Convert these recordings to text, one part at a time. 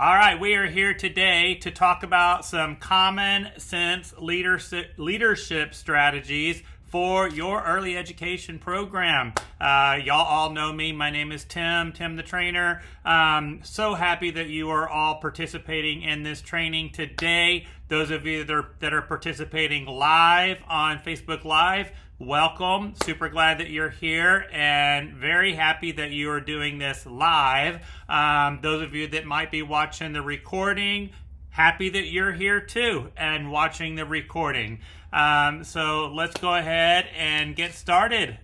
All right, we are here today to talk about some common sense leadership strategies for your early education program. Y'all all know me. My name is Tim the trainer. So happy that you are all participating in this training today. Those of you that are participating live on Facebook Live, welcome. Super glad that you're here and very happy that you are doing this live. Those of you that might be watching the recording, happy that you're here too and watching the recording. So let's go ahead and get started.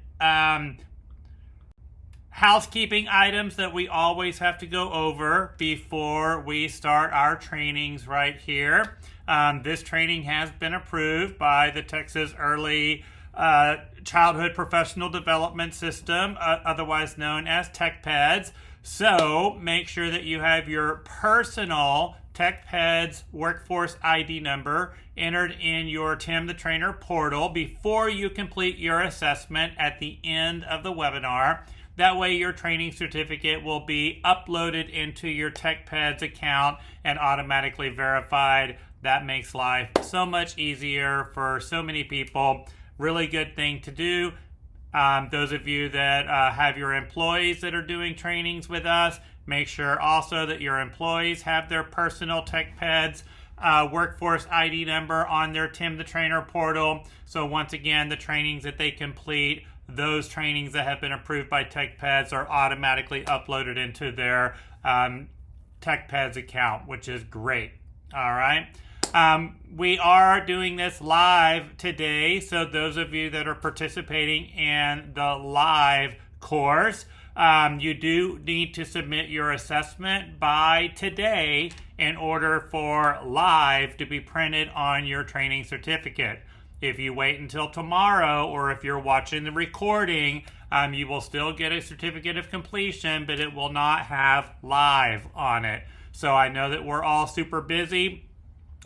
Housekeeping items that we always have to go over before we start our trainings right here. This training has been approved by the Texas Early Childhood Professional Development System, otherwise known as TechPEDS. So make sure that you have your personal TechPEDS Workforce ID number entered in your Tim the Trainer portal before you complete your assessment at the end of the webinar. That way your training certificate will be uploaded into your TechPEDS account and automatically verified. That makes life so much easier for so many people. Really good thing to do. Those of you that have your employees that are doing trainings with us, make sure also that your employees have their personal TechPEDS Workforce ID number on their Tim the Trainer portal. So once again, the trainings that they complete, those trainings that have been approved by TechPEDS are automatically uploaded into their TechPEDS account, which is great. All right. We are doing this live today, so those of you that are participating in the live course, you do need to submit your assessment by today in order for live to be printed on your training certificate. If you wait until tomorrow, or if you're watching the recording, you will still get a certificate of completion, but it will not have live on it. So I know that we're all super busy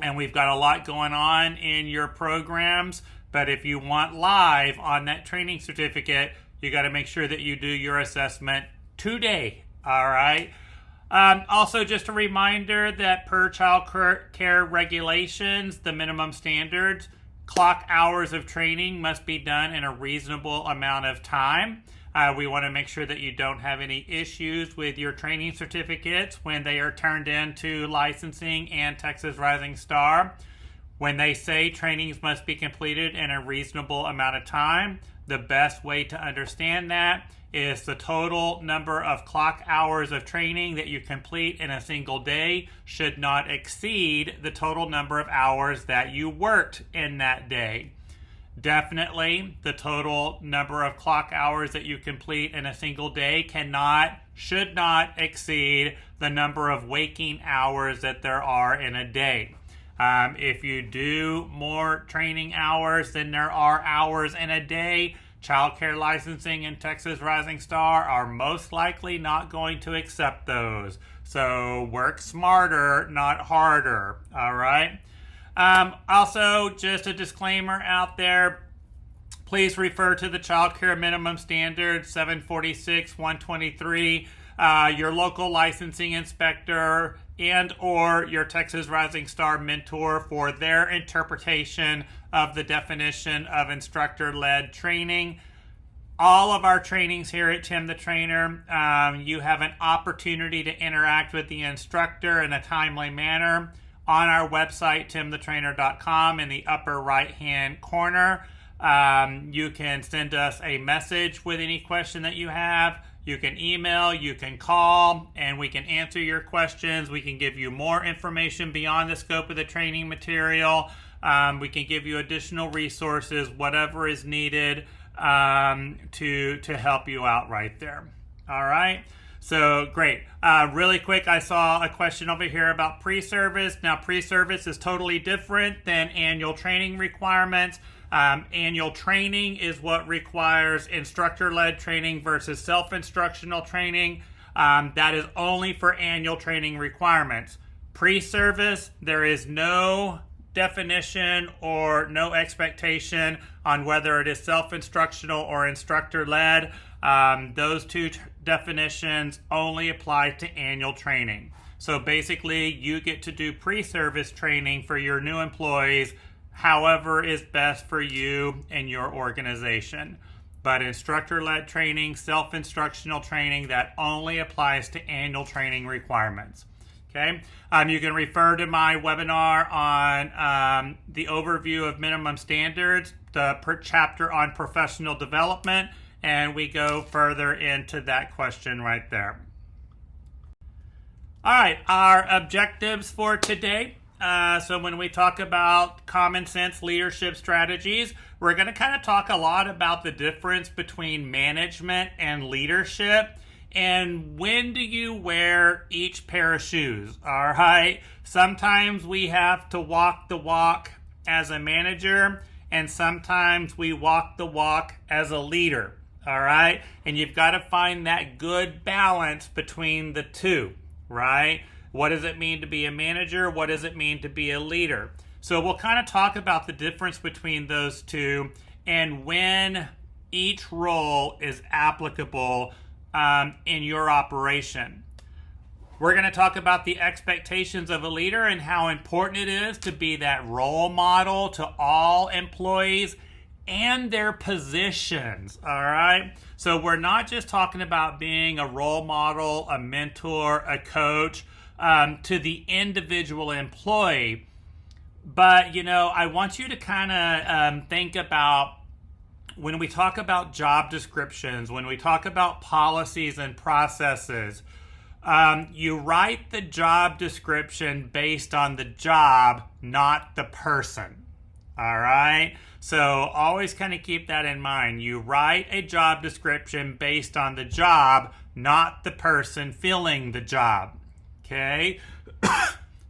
and we've got a lot going on in your programs, but if you want live on that training certificate, you got to make sure that you do your assessment today. All right. Also, just a reminder that per child care regulations, the minimum standards, clock hours of training must be done in a reasonable amount of time. We want to make sure that you don't have any issues with your training certificates when they are turned into licensing and Texas Rising Star. When they say trainings must be completed in a reasonable amount of time, the best way to understand that is the total number of clock hours of training that you complete in a single day should not exceed the total number of hours that you worked in that day. Definitely, the total number of clock hours that you complete in a single day should not exceed the number of waking hours that there are in a day. If you do more training hours than there are hours in a day, Child Care Licensing and Texas Rising Star are most likely not going to accept those. So work smarter, not harder. All right. Also, just a disclaimer out there, please refer to the Child Care Minimum Standard 746-123, your local licensing inspector and or your Texas Rising Star mentor for their interpretation of the definition of instructor-led training. All of our trainings here at Tim the Trainer, you have an opportunity to interact with the instructor in a timely manner. On our website, timthetrainer.com, in the upper right-hand corner, you can send us a message with any question that you have. You can email, you can call, and we can answer your questions. We can give you more information beyond the scope of the training material. We can give you additional resources, whatever is needed to help you out right there. All right. So great. Really quick, I saw a question over here about pre-service. Now, pre-service is totally different than annual training requirements. Annual training is what requires instructor-led training versus self-instructional training. That is only for annual training requirements. Pre-service, there is no definition or no expectation on whether it is self-instructional or instructor-led. Those two definitions only apply to annual training. So basically, you get to do pre-service training for your new employees, however is best for you and your organization. But instructor-led training, self-instructional training, that only applies to annual training requirements. Okay, you can refer to my webinar on the overview of minimum standards, the chapter on professional development, and we go further into that question right there. All right, our objectives for today. So when we talk about common sense leadership strategies, we're going to kind of talk a lot about the difference between management and leadership. And when do you wear each pair of shoes? All right. Sometimes we have to walk the walk as a manager, and sometimes we walk the walk as a leader. All right. And you've got to find that good balance between the two, right? What does it mean to be a manager? What does it mean to be a leader? So we'll kind of talk about the difference between those two and when each role is applicable in your operation. We're going to talk about the expectations of a leader and how important it is to be that role model to all employees and their positions. All right. So we're not just talking about being a role model, a mentor, a coach to the individual employee. But, I want you to kind of think about when we talk about job descriptions, when we talk about policies and processes, you write the job description based on the job, not the person. All right? So always kind of keep that in mind. You write a job description based on the job, not the person filling the job. Okay?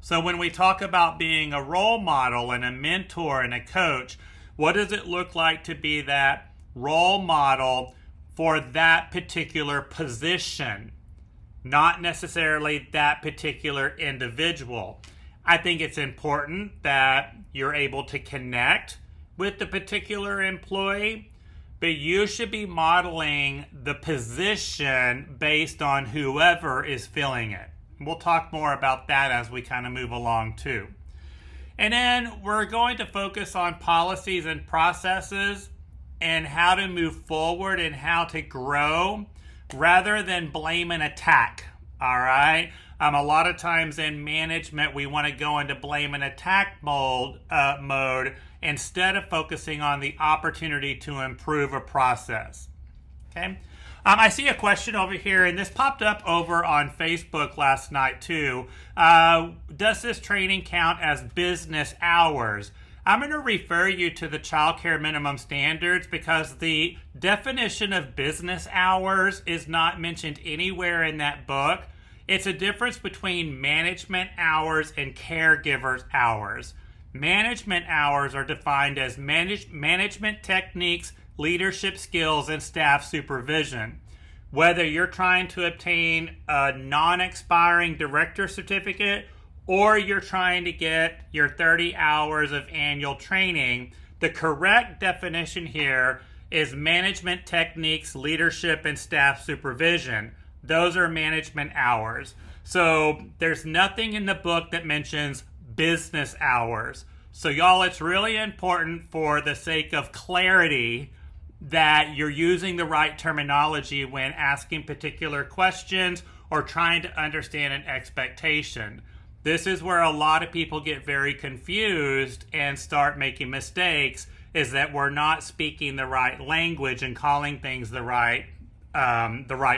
So when we talk about being a role model and a mentor and a coach, what does it look like to be that role model for that particular position, not necessarily that particular individual? I think it's important that you're able to connect with the particular employee, but you should be modeling the position based on whoever is filling it. We'll talk more about that as we kind of move along too. And then we're going to focus on policies and processes and how to move forward and how to grow rather than blame and attack. All right. A lot of times in management, we want to go into blame and attack mode instead of focusing on the opportunity to improve a process. Okay. I see a question over here, and this popped up over on Facebook last night too. Does this training count as business hours? I'm going to refer you to the Child Care Minimum Standards because the definition of business hours is not mentioned anywhere in that book. It's a difference between management hours and caregivers hours. Management hours are defined as management techniques, leadership skills, and staff supervision. Whether you're trying to obtain a non-expiring director certificate or you're trying to get your 30 hours of annual training, the correct definition here is management techniques, leadership, and staff supervision. Those are management hours. So there's nothing in the book that mentions business hours. So y'all, it's really important for the sake of clarity that you're using the right terminology when asking particular questions or trying to understand an expectation. This is where a lot of people get very confused and start making mistakes, is that we're not speaking the right language and calling things the right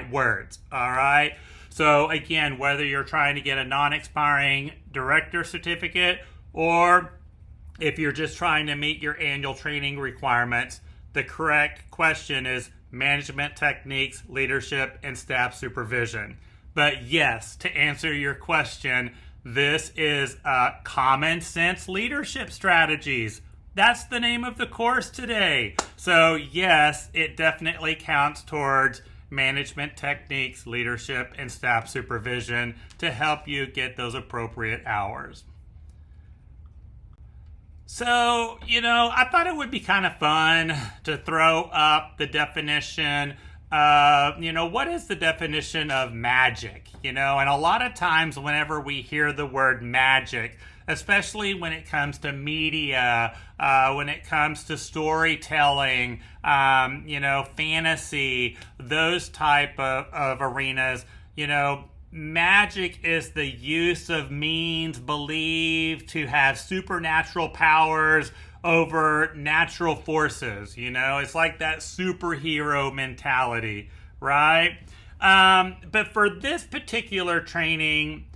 words. All right. So again, whether you're trying to get a non-expiring director certificate or if you're just trying to meet your annual training requirements, the correct question is management techniques, leadership, and staff supervision. But yes, to answer your question, this is common sense leadership strategies. That's the name of the course today. So yes, it definitely counts towards management techniques, leadership, and staff supervision to help you get those appropriate hours. So, I thought it would be kind of fun to throw up the definition what is the definition of magic? And a lot of times whenever we hear the word magic, especially when it comes to media, when it comes to storytelling, fantasy, those type of arenas, magic is the use of means believed to have supernatural powers over natural forces. It's like that superhero mentality, right? But for this particular training,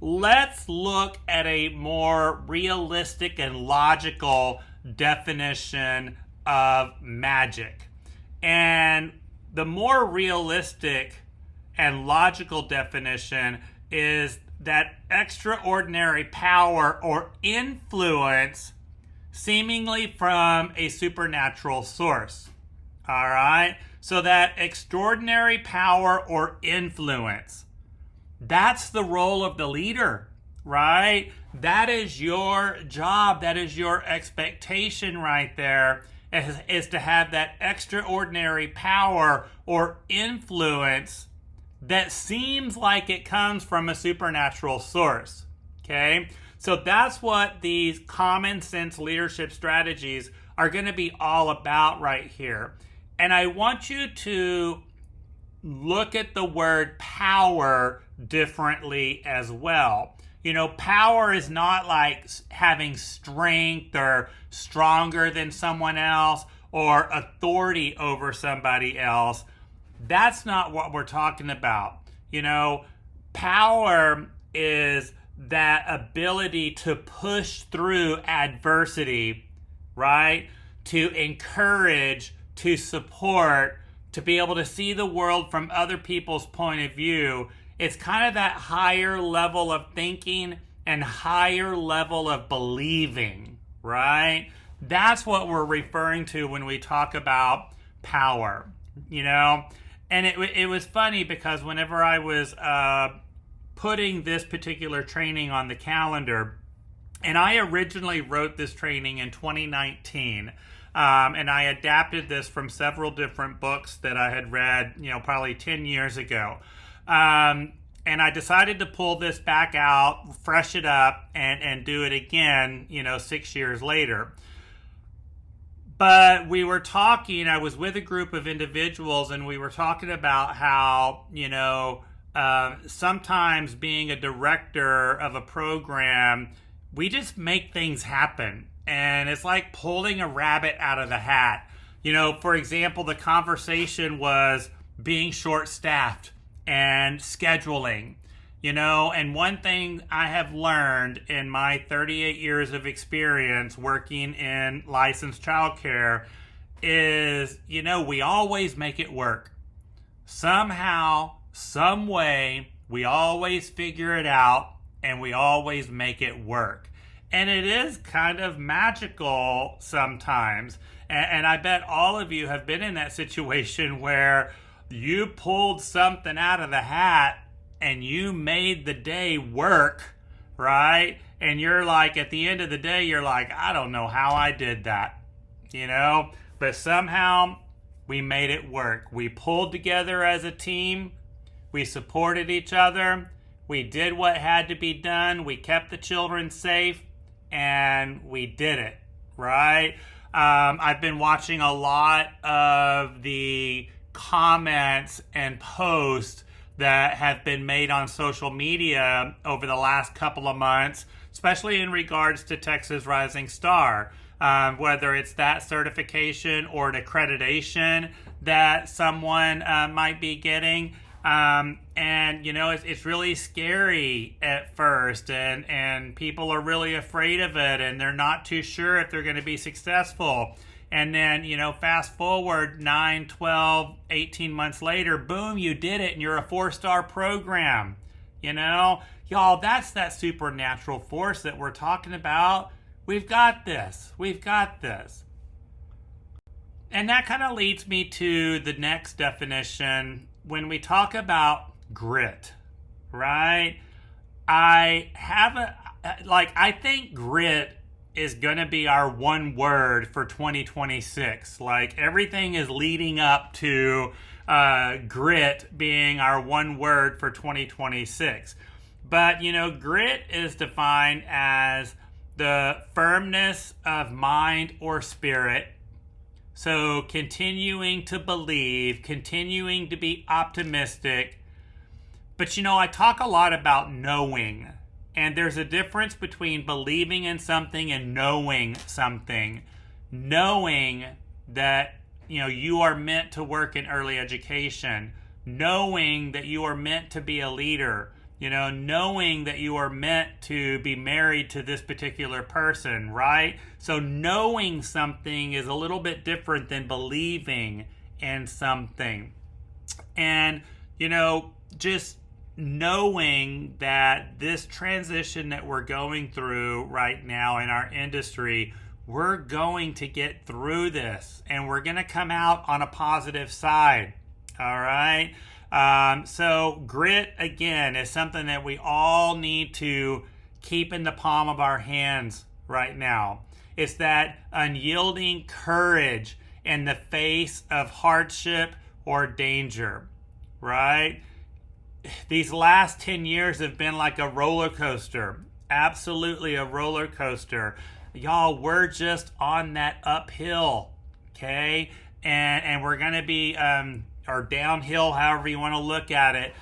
let's look at a more realistic and logical definition of magic. And the more realistic and logical definition is that extraordinary power or influence seemingly from a supernatural source. All right? So that extraordinary power or influence, that's the role of the leader, right? That is your job. That is your expectation right there, is to have that extraordinary power or influence that seems like it comes from a supernatural source. Okay? So that's what these common sense leadership strategies are going to be all about right here. And I want you to look at the word power differently as well. Power is not like having strength or stronger than someone else or authority over somebody else. That's not what we're talking about. Power is that ability to push through adversity, right? To encourage, to support, to be able to see the world from other people's point of view. It's kind of that higher level of thinking and higher level of believing, right? That's what we're referring to when we talk about power, And it was funny because whenever I was putting this particular training on the calendar, and I originally wrote this training in 2019, and I adapted this from several different books that I had read, probably 10 years ago. And I decided to pull this back out, fresh it up, and do it again, 6 years later. But we were talking, I was with a group of individuals, and we were talking about how, sometimes being a director of a program, we just make things happen. And it's like pulling a rabbit out of the hat. For example, the conversation was being short-staffed and scheduling. And one thing I have learned in my 38 years of experience working in licensed childcare is, we always make it work. Somehow, some way, we always figure it out and we always make it work. And it is kind of magical sometimes. And I bet all of you have been in that situation where you pulled something out of the hat and you made the day work, right? And you're like, at the end of the day, you're like, I don't know how I did that, But somehow we made it work. We pulled together as a team. We supported each other. We did what had to be done. We kept the children safe, and we did it, right? I've been watching a lot of the comments and posts that have been made on social media over the last couple of months, especially in regards to Texas Rising Star, whether it's that certification or an accreditation that someone might be getting. It's really scary at first, and people are really afraid of it, and they're not too sure if they're going to be successful. And then, fast forward 9, 12, 18 months later, boom, you did it, and you're a 4-star program. Y'all, that's that supernatural force that we're talking about. We've got this. We've got this. And that kind of leads me to the next definition. When we talk about grit, right? I think grit is going to be our one word for 2026. Like, everything is leading up to grit being our one word for 2026. But, grit is defined as the firmness of mind or spirit. So continuing to believe, continuing to be optimistic. But, I talk a lot about knowing. And there's a difference between believing in something and knowing something. Knowing that, you are meant to work in early education. Knowing that you are meant to be a leader. Knowing that you are meant to be married to this particular person, right? So knowing something is a little bit different than believing in something. And, just knowing that this transition that we're going through right now in our industry, we're going to get through this and we're going to come out on a positive side. All right. So grit, again, is something that we all need to keep in the palm of our hands right now. It's that unyielding courage in the face of hardship or danger, right? These last 10 years have been like a roller coaster. Absolutely a roller coaster. Y'all, we're just on that uphill, okay? And we're going to be, or downhill, however you want to look at it.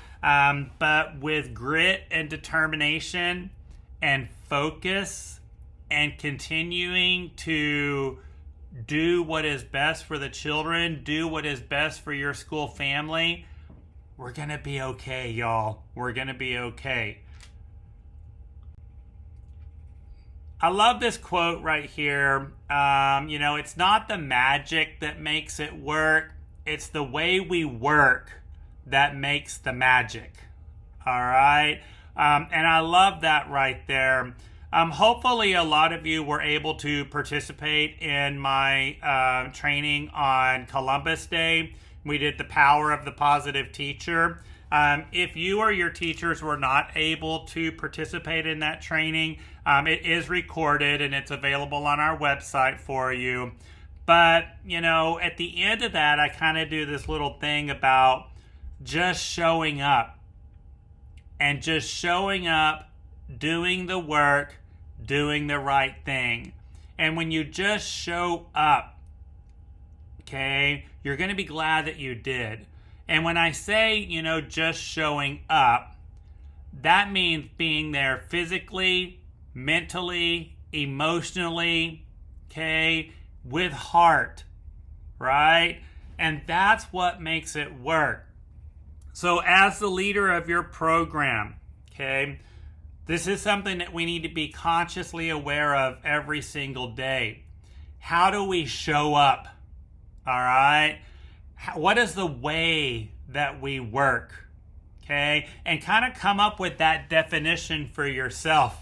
But with grit and determination and focus and continuing to do what is best for the children, do what is best for your school family, we're going to be okay, y'all. We're going to be okay. I love this quote right here. It's not the magic that makes it work. It's the way we work that makes the magic. All right? And I love that right there. Hopefully a lot of you were able to participate in my training on Columbus Day. We did the power of the positive teacher. If you or your teachers were not able to participate in that training, it is recorded and it's available on our website for you. But, at the end of that, I kind of do this little thing about just showing up. And just showing up, doing the work, doing the right thing. And when you just show up, okay, you're going to be glad that you did. And when I say, just showing up, that means being there physically, mentally, emotionally, okay, with heart, right? And that's what makes it work. So as the leader of your program, okay, this is something that we need to be consciously aware of every single day. How do we show up? All right? What is the way that we work? Okay? And kind of come up with that definition for yourself,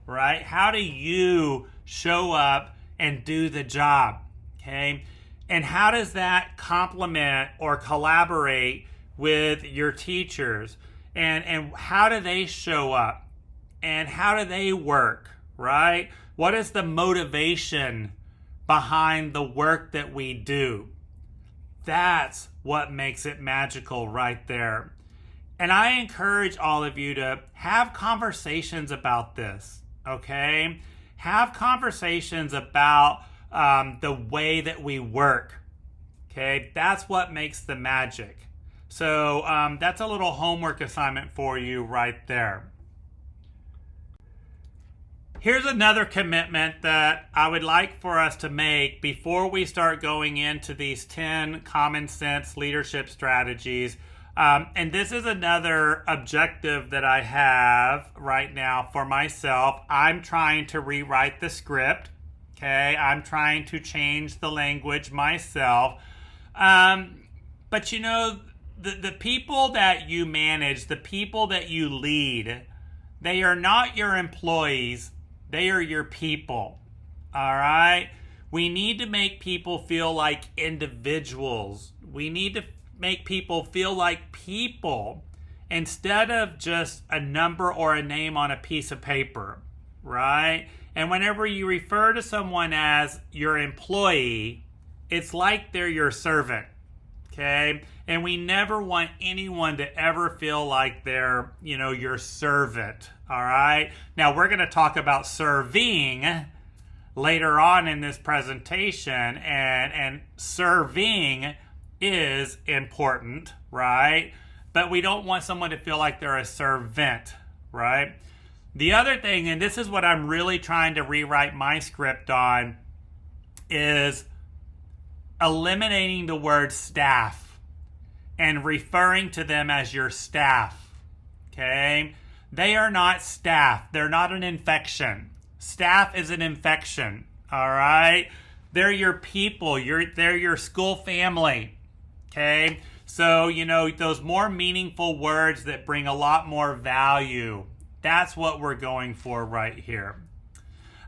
right? How do you show up and do the job? Okay? And how does that complement or collaborate with your teachers? And how do they show up? And how do they work, right? What is the motivation behind the work that we do? That's what makes it magical right there. And I encourage all of you to have conversations about this, okay? Have conversations about the way that we work, okay? That's what makes the magic. So that's a little homework assignment for you right there. Here's another commitment that I would like for us to make before we start going into these 10 common sense leadership strategies. And this is another objective that I have right now for myself. I'm trying to rewrite the script. Okay, I'm trying to change the language myself. But the people that you manage, the people that you lead, they are not your employees. They are your people, all right? We need to make people feel like individuals. We need to make people feel like people instead of just a number or a name on a piece of paper, right? And whenever you refer to someone as your employee, it's like they're your servant, Okay? And we never want anyone to ever feel like they're, your servant. All right? Now, we're going to talk about serving later on in this presentation, and serving is important, right? But we don't want someone to feel like they're a servant, right? The other thing, and this is what I'm really trying to rewrite my script on, is eliminating the word staff and referring to them as your staff, okay? They are not staff. They're not an infection. Staff is an infection, all right? They're your people. They're your school family, okay? So, those more meaningful words that bring a lot more value, that's what we're going for right here.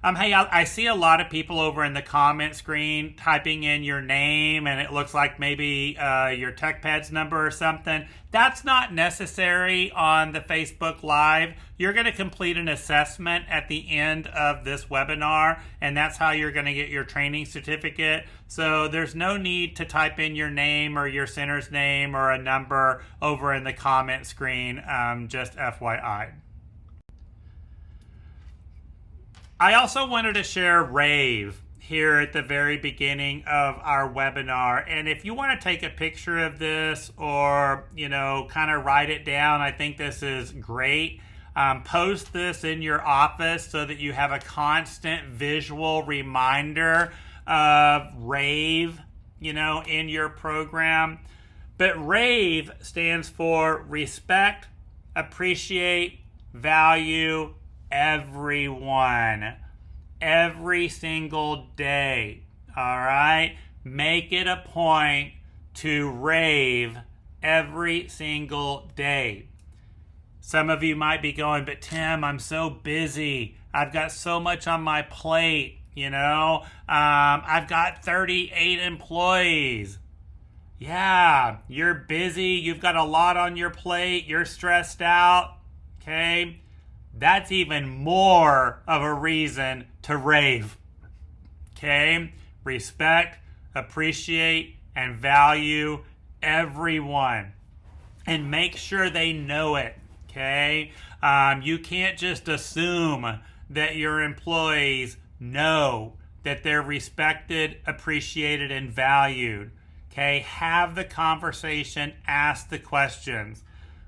Hey, I see a lot of people over in the comment screen typing in your name, and it looks like maybe your TechPads number or something. That's not necessary on the Facebook Live. You're going to complete an assessment at the end of this webinar, and that's how you're going to get your training certificate. So there's no need to type in your name or your center's name or a number over in the comment screen, just FYI. I also wanted to share Rave here at the very beginning of our webinar. And if you want to take a picture of this or, kind of write it down, I think this is great. Post this in your office so that you have a constant visual reminder of Rave, in your program. But Rave stands for respect, appreciate, value, everyone, every single day. All right, make it a point to rave every single day. Some of you might be going, but Tim, I'm so busy. I've got so much on my plate. I've got 38 employees. Yeah, you're busy. You've got a lot on your plate. You're stressed out. Okay. That's even more of a reason to rave. Okay? Respect, appreciate, and value everyone. And make sure they know it. Okay? You can't just assume that your employees know that they're respected, appreciated, and valued. Okay? Have the conversation, ask the questions.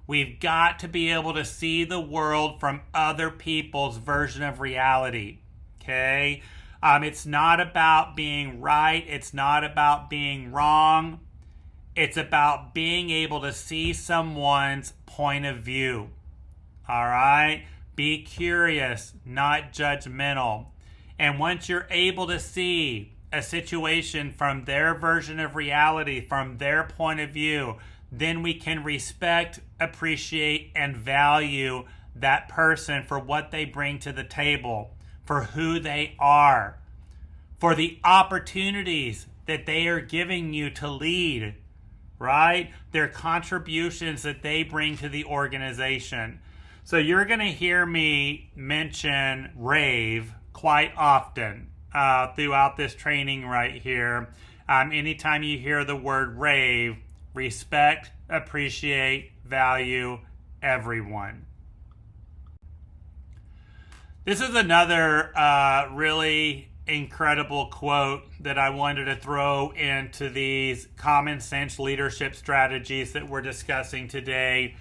We've got to be able to see the world from other people's version of reality, okay? It's not about being right. It's not about being wrong. It's about being able to see someone's point of view, all right? Be curious, not judgmental. And once you're able to see a situation from their version of reality, from their point of view, then we can respect, appreciate, and value that person for what they bring to the table, for who they are, for the opportunities that they are giving you to lead, right? Their contributions that they bring to the organization. So you're going to hear me mention rave quite often throughout this training right here. Anytime you hear the word rave, respect, appreciate, value everyone. This is another really incredible quote that I wanted to throw into these common sense leadership strategies that we're discussing today.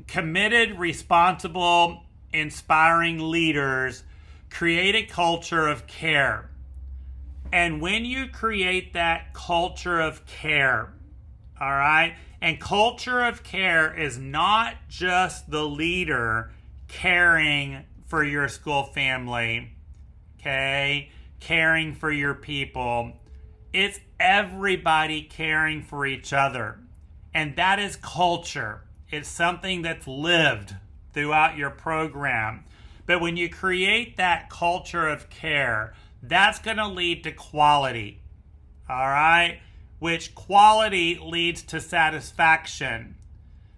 Committed, responsible, inspiring leaders create a culture of care. And when you create that culture of care, all right, and culture of care is not just the leader caring for your school family, okay, caring for your people. It's everybody caring for each other. And that is culture. It's something that's lived throughout your program. But when you create that culture of care, that's going to lead to quality, all right? Which quality leads to satisfaction.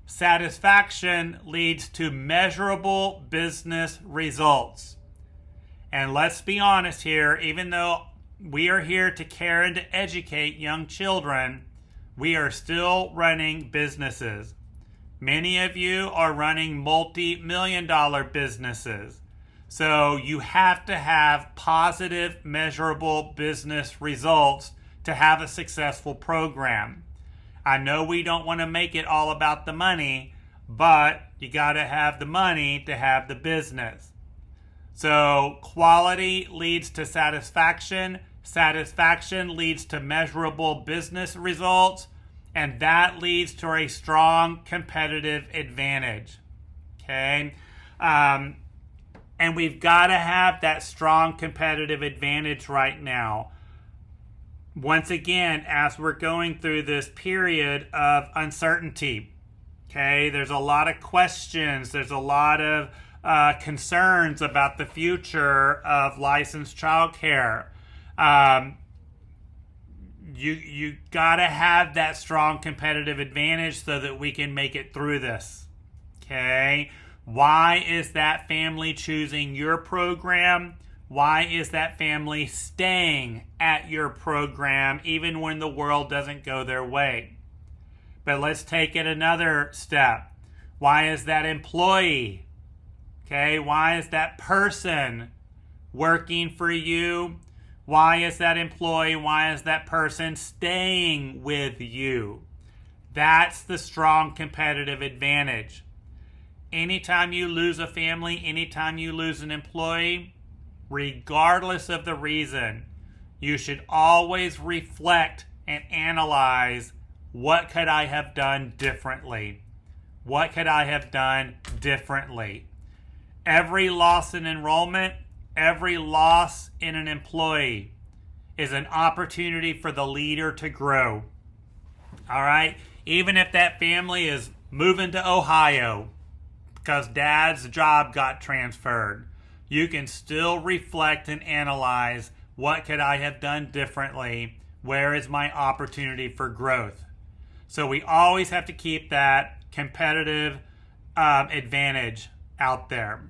Satisfaction leads to measurable business results. And let's be honest here, even though we are here to care and to educate young children, we are still running businesses. Many of you are running multi-million-dollar businesses. So you have to have positive, measurable business results to have a successful program. I know we don't want to make it all about the money, but you got to have the money to have the business. So quality leads to satisfaction. Satisfaction leads to measurable business results. And that leads to a strong competitive advantage. Okay? And we've got to have that strong competitive advantage right now. Once again, as we're going through this period of uncertainty, okay, there's a lot of questions, there's a lot of concerns about the future of licensed childcare. You gotta have that strong competitive advantage so that we can make it through this. Okay? Why is that family choosing your program? Why is that family staying at your program even when the world doesn't go their way? But let's take it another step. Why is that employee? Okay, why is that person working for you? Why is that employee, why is that person staying with you? That's the strong competitive advantage. Anytime you lose a family, anytime you lose an employee, regardless of the reason, you should always reflect and analyze, what could I have done differently? What could I have done differently? Every loss in enrollment, every loss in an employee is an opportunity for the leader to grow. All right? Even if that family is moving to Ohio because dad's job got transferred, you can still reflect and analyze, what could I have done differently? Where is my opportunity for growth? So we always have to keep that competitive advantage out there.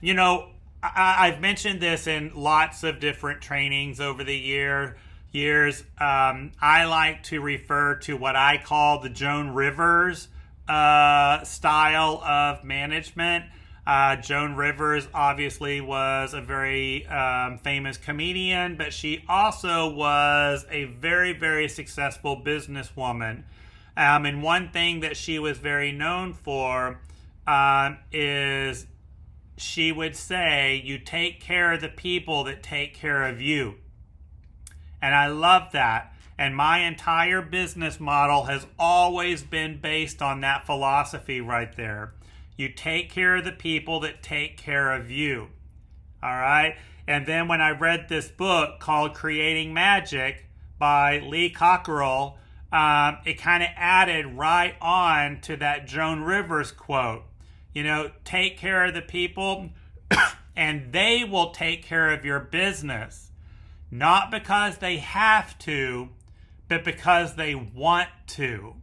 You know, I've mentioned this in lots of different trainings over the years. I like to refer to what I call the Joan Rivers style of management. Joan Rivers obviously was a very famous comedian, but she also was a very, very successful businesswoman. And one thing that she was very known for is she would say, you take care of the people that take care of you. And I love that. And my entire business model has always been based on that philosophy right there. You take care of the people that take care of you. All right? And then when I read this book called Creating Magic by Lee Cockerell, it kind of added right on to that Joan Rivers quote. You know, take care of the people and they will take care of your business. Not because they have to, but because they want to.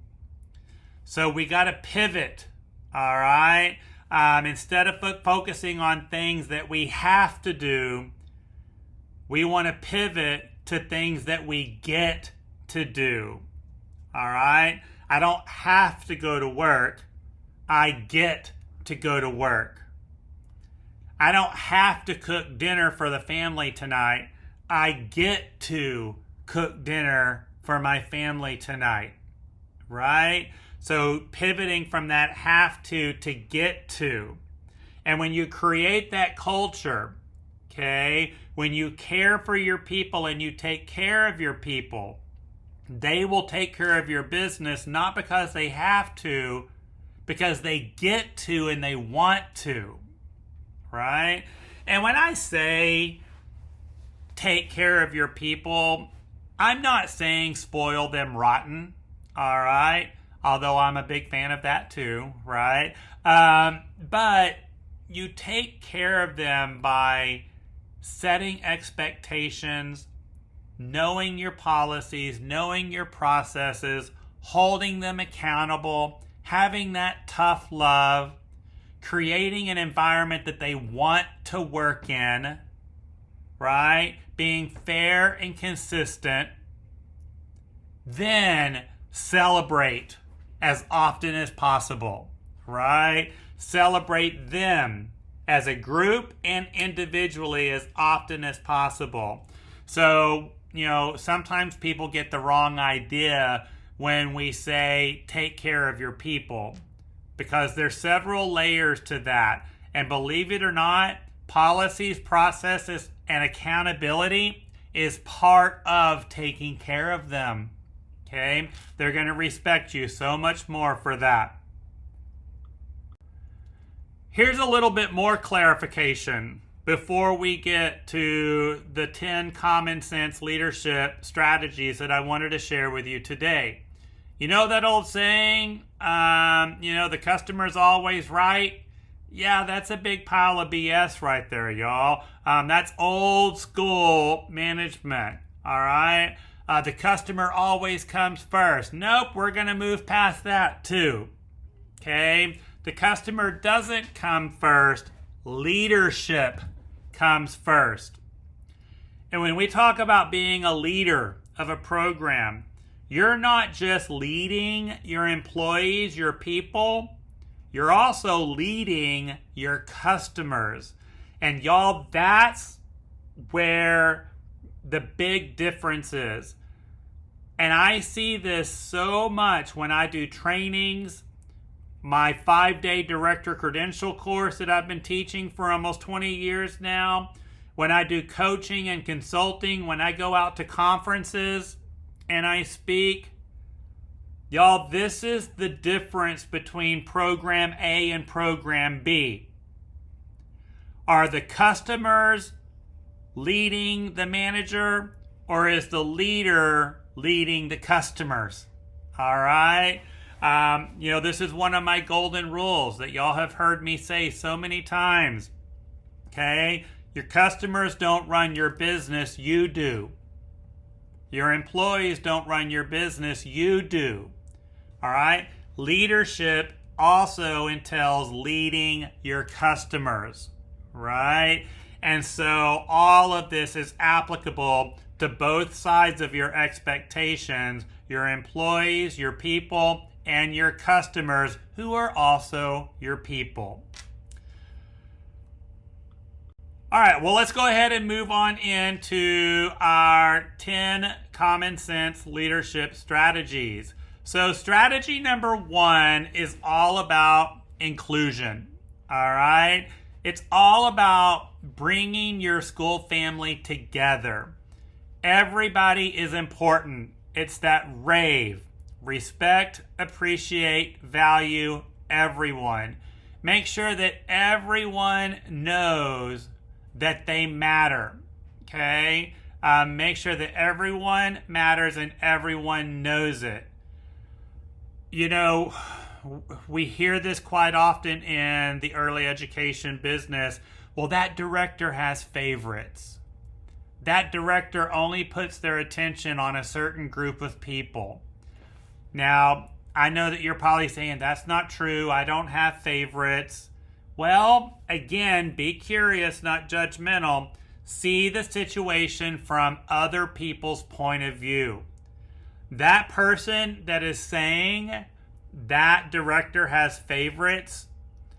So we got to pivot, all right? Instead of focusing on things that we have to do, we want to pivot to things that we get to do, all right? I don't have to go to work. I get to go to work. I don't have to cook dinner for the family tonight. I get to cook dinner for my family tonight, right? So pivoting from that have to get to. And when you create that culture, okay, when you care for your people and you take care of your people, they will take care of your business, not because they have to, because they get to and they want to, right? And when I say take care of your people, I'm not saying spoil them rotten, all right? Although I'm a big fan of that too, right? But you take care of them by setting expectations, knowing your policies, knowing your processes, holding them accountable, having that tough love, creating an environment that they want to work in, right? Being fair and consistent. Then celebrate as often as possible, right? Celebrate them as a group and individually as often as possible. So, sometimes people get the wrong idea when we say take care of your people, because there's several layers to that. And believe it or not, policies, processes, and accountability is part of taking care of them. Okay? They're going to respect you so much more for that. Here's a little bit more clarification before we get to the 10 common sense leadership strategies that I wanted to share with you today. You know that old saying, the customer's always right? Yeah, that's a big pile of BS right there, y'all. That's old school management, all right? The customer always comes first. Nope, we're going to move past that too, okay? The customer doesn't come first. Leadership comes first. And when we talk about being a leader of a program, you're not just leading your employees, your people, you're also leading your customers. And y'all, that's where the big difference is. And I see this so much when I do trainings, my 5-day director credential course that I've been teaching for almost 20 years now, when I do coaching and consulting, when I go out to conferences and I speak. Y'all, this is the difference between program A and program B. Are the customers leading the manager, or is the leader leading the customers? All right? This is one of my golden rules that y'all have heard me say so many times. Okay? Your customers don't run your business, you do. Your employees don't run your business, you do. All right? Leadership also entails leading your customers, right? And so all of this is applicable to both sides of your expectations, your employees, your people, and your customers, who are also your people. All right, well, let's go ahead and move on into our 10 common sense leadership strategies. So strategy number 1 is all about inclusion. All right? It's all about bringing your school family together. Everybody is important. It's that rave. Respect, appreciate, value everyone. Make sure that everyone knows that they matter. Okay? Make sure that everyone matters and everyone knows it. We hear this quite often in the early education business. Well, that director has favorites. That director only puts their attention on a certain group of people. Now, I know that you're probably saying that's not true. I don't have favorites. Well, again, be curious, not judgmental. See the situation from other people's point of view. That person that is saying that director has favorites,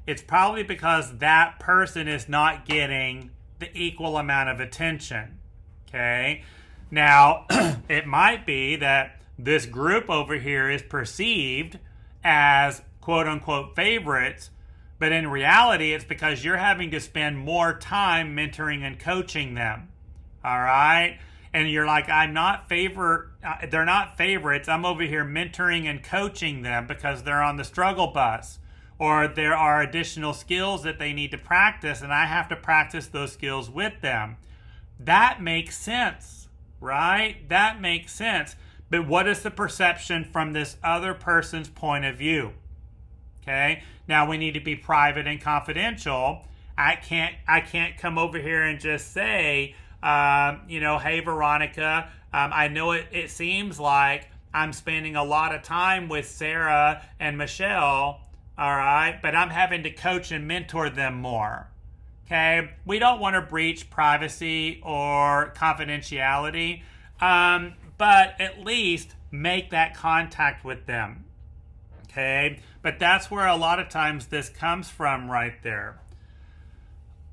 it's probably because that person is not getting the equal amount of attention. Okay? Now, it might be that this group over here is perceived as quote-unquote favorites, but in reality, it's because you're having to spend more time mentoring and coaching them. All right? And you're like, they're not favorites. I'm over here mentoring and coaching them because they're on the struggle bus, or there are additional skills that they need to practice, and I have to practice those skills with them. That makes sense, right? That makes sense. But what is the perception from this other person's point of view? Okay? Now we need to be private and confidential. I can't come over here and just say, hey, Veronica, I know it seems like I'm spending a lot of time with Sarah and Michelle, all right, but I'm having to coach and mentor them more. Okay, we don't want to breach privacy or confidentiality, but at least make that contact with them. Okay, but that's where a lot of times this comes from right there.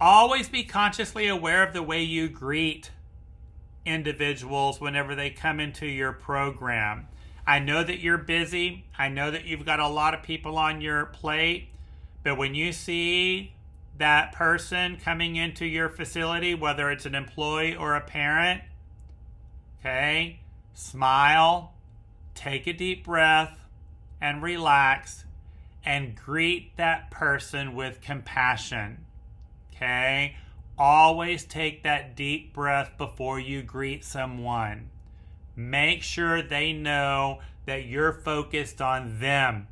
Always be consciously aware of the way you greet individuals whenever they come into your program. I know that you're busy. I know that you've got a lot of people on your plate, but when you see that person coming into your facility, whether it's an employee or a parent, okay, smile, take a deep breath, and relax, and greet that person with compassion. Okay? Always take that deep breath before you greet someone. Make sure they know that you're focused on them.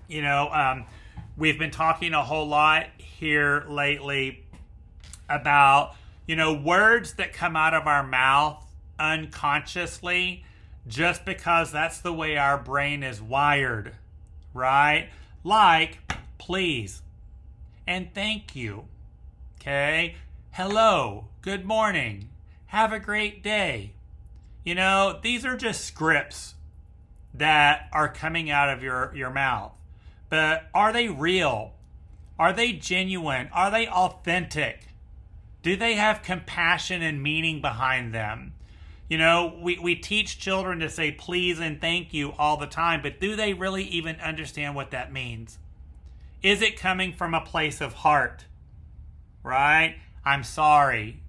You know, we've been talking a whole lot here lately about, words that come out of our mouth unconsciously just because that's the way our brain is wired, right? Like, please and thank you. Okay? Hello, good morning, have a great day. These are just scripts that are coming out of your mouth. But are they real? Are they genuine? Are they authentic? Do they have compassion and meaning behind them? We teach children to say please and thank you all the time, but do they really even understand what that means? Is it coming from a place of heart? Right? I'm sorry.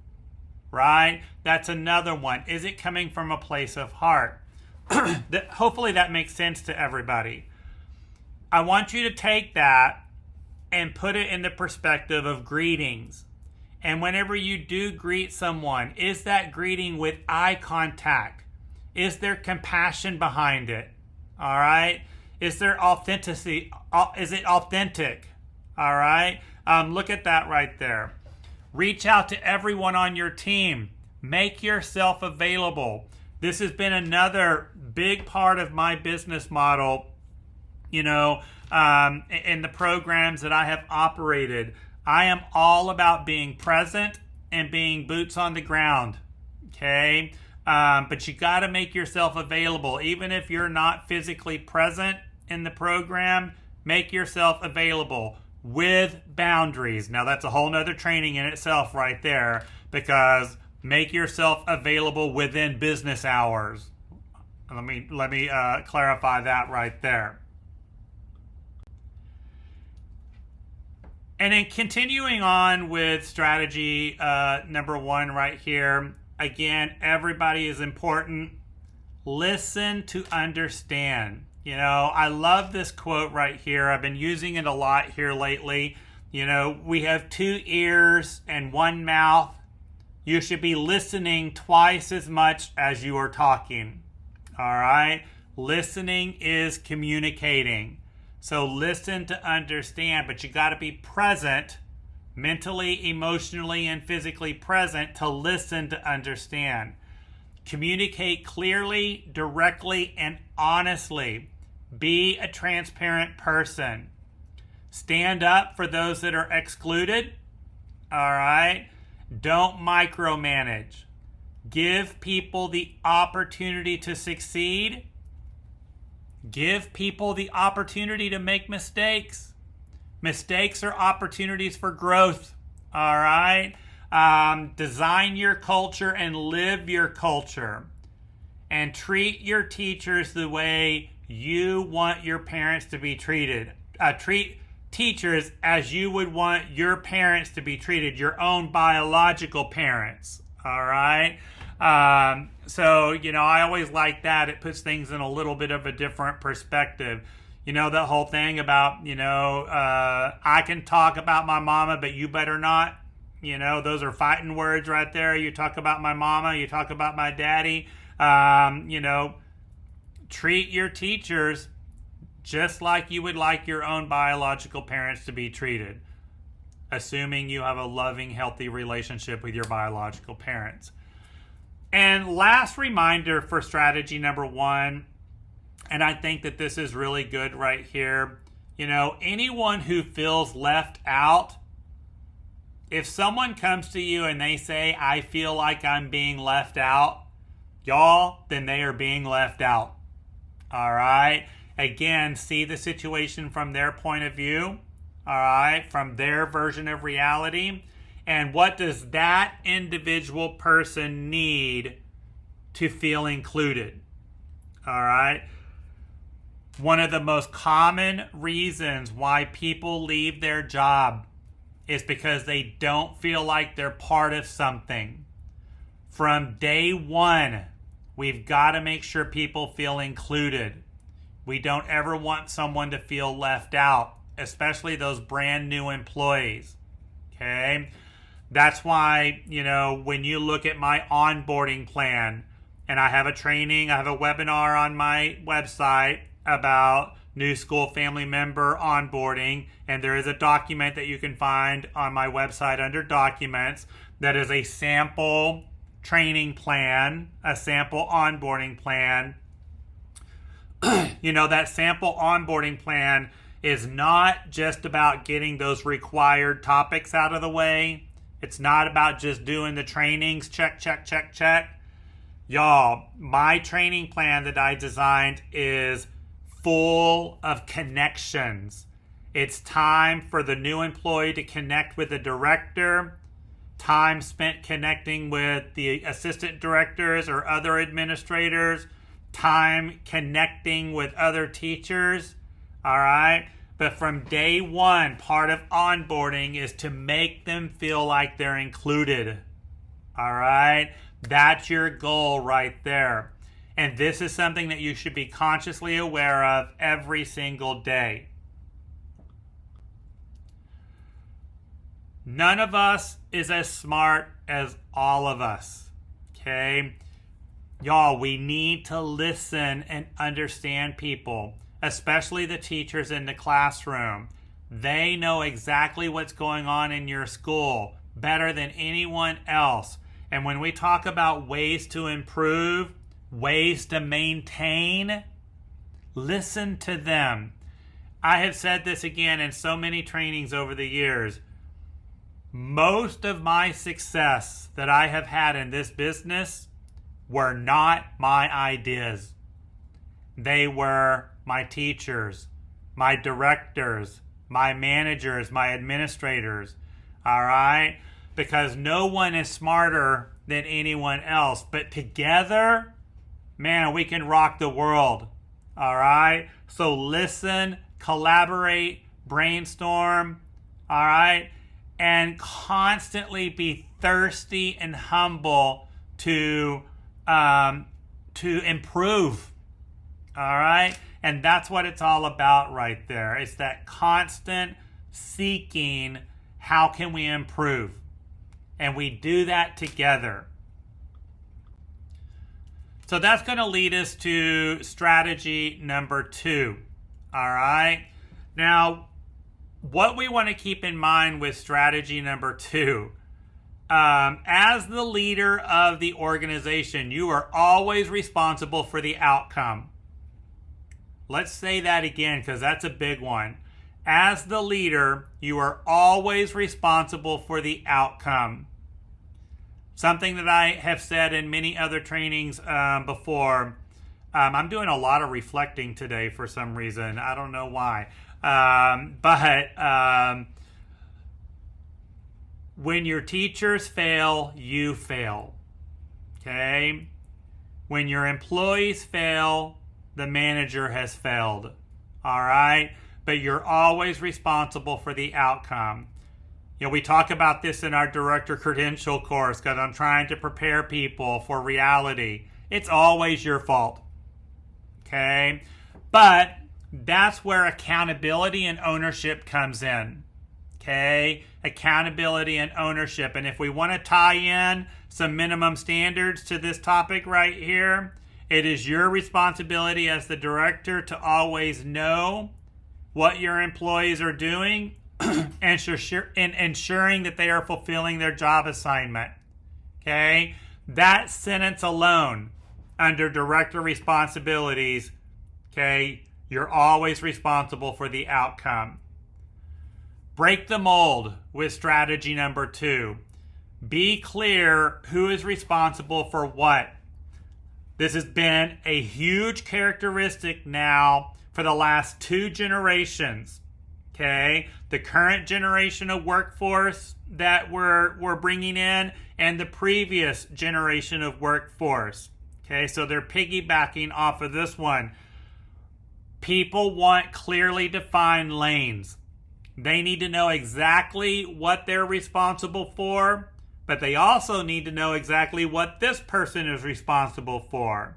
Right? That's another one. Is it coming from a place of heart? Hopefully that makes sense to everybody. I want you to take that and put it in the perspective of greetings. And whenever you do greet someone, is that greeting with eye contact? Is there compassion behind it? All right? Is there authenticity? Is it authentic? All right? Look at that right there. Reach out to everyone on your team. Make yourself available. This has been another big part of my business model, in the programs that I have operated. I am all about being present and being boots on the ground, okay? But you got to make yourself available. Even if you're not physically present in the program, make yourself available with boundaries. Now, that's a whole nother training in itself right there, because make yourself available within business hours. Let me clarify that right there. And then continuing on with strategy number 1 right here. Again, everybody is important. Listen to understand. I love this quote right here. I've been using it a lot here lately. We have 2 ears and 1 mouth. You should be listening twice as much as you are talking. All right? Listening is communicating. So listen to understand, but you got to be present, mentally, emotionally, and physically present to listen to understand. Communicate clearly, directly, and honestly. Be a transparent person. Stand up for those that are excluded. All right? Don't micromanage. Give people the opportunity to succeed. Give people the opportunity to make mistakes. Mistakes are opportunities for growth. All right? Design your culture and live your culture. And treat your teachers the way you want your parents to be treated. Treat teachers as you would want your parents to be treated, your own biological parents. All right? So, I always like that. It puts things in a little bit of a different perspective. That whole thing about, I can talk about my mama, but you better not. Those are fighting words right there. You talk about my mama, you talk about my daddy. Treat your teachers just like you would like your own biological parents to be treated, assuming you have a loving, healthy relationship with your biological parents. And last reminder for strategy number 1, and I think that this is really good right here. Anyone who feels left out if someone comes to you and they say, I feel like I'm being left out, y'all, then they are being left out. All right? Again, see the situation from their point of view. All right? From their version of reality. And what does that individual person need to feel included? All right? One of the most common reasons why people leave their job is because they don't feel like they're part of something. From day one, we've got to make sure people feel included. We don't ever want someone to feel left out, especially those brand new employees. Okay? That's why, when you look at my onboarding plan, and I have a webinar on my website about new school family member onboarding, and there is a document that you can find on my website under documents that is a sample training plan, a sample onboarding plan. That sample onboarding plan is not just about getting those required topics out of the way. It's not about just doing the trainings, check, check, check, check. Y'all, my training plan that I designed is full of connections. It's time for the new employee to connect with the director, time spent connecting with the assistant directors or other administrators, time connecting with other teachers. All right? But from day one, part of onboarding is to make them feel like they're included. All right? That's your goal right there. And this is something that you should be consciously aware of every single day. None of us is as smart as all of us. Okay? Y'all, we need to listen and understand people, especially the teachers in the classroom. They know exactly what's going on in your school better than anyone else. And when we talk about ways to improve, ways to maintain, listen to them. I have said this again in so many trainings over the years. Most of my success that I have had in this business were not my ideas. They were my teachers, my directors, my managers, my administrators. All right? Because no one is smarter than anyone else. But together, man, we can rock the world. All right? So listen, collaborate, brainstorm. All right? And constantly be thirsty and humble to improve. All right? And that's what it's all about right there. It's that constant seeking, how can we improve? And we do that together. So that's going to lead us to strategy number 2. All right? Now, what we want to keep in mind with strategy number 2, as the leader of the organization, you are always responsible for the outcome. Let's say that again, because that's a big one. As the leader, you are always responsible for the outcome. Something that I have said in many other trainings before. I'm doing a lot of reflecting today for some reason. I don't know why. But when your teachers fail, you fail. Okay? When your employees fail, the manager has failed. All right? But you're always responsible for the outcome. We talk about this in our director credential course because I'm trying to prepare people for reality. It's always your fault. Okay? But that's where accountability and ownership comes in. Okay? Accountability and ownership. And if we want to tie in some minimum standards to this topic right here, it is your responsibility as the director to always know what your employees are doing and ensuring that they are fulfilling their job assignment. Okay? That sentence alone, under director responsibilities, okay, you're always responsible for the outcome. Break the mold with strategy number 2. Be clear who is responsible for what. This has been a huge characteristic now for the last 2 generations. Okay, the current generation of workforce that we're bringing in, and the previous generation of workforce. Okay, so they're piggybacking off of this one. People want clearly defined lanes. They need to know exactly what they're responsible for, but they also need to know exactly what this person is responsible for.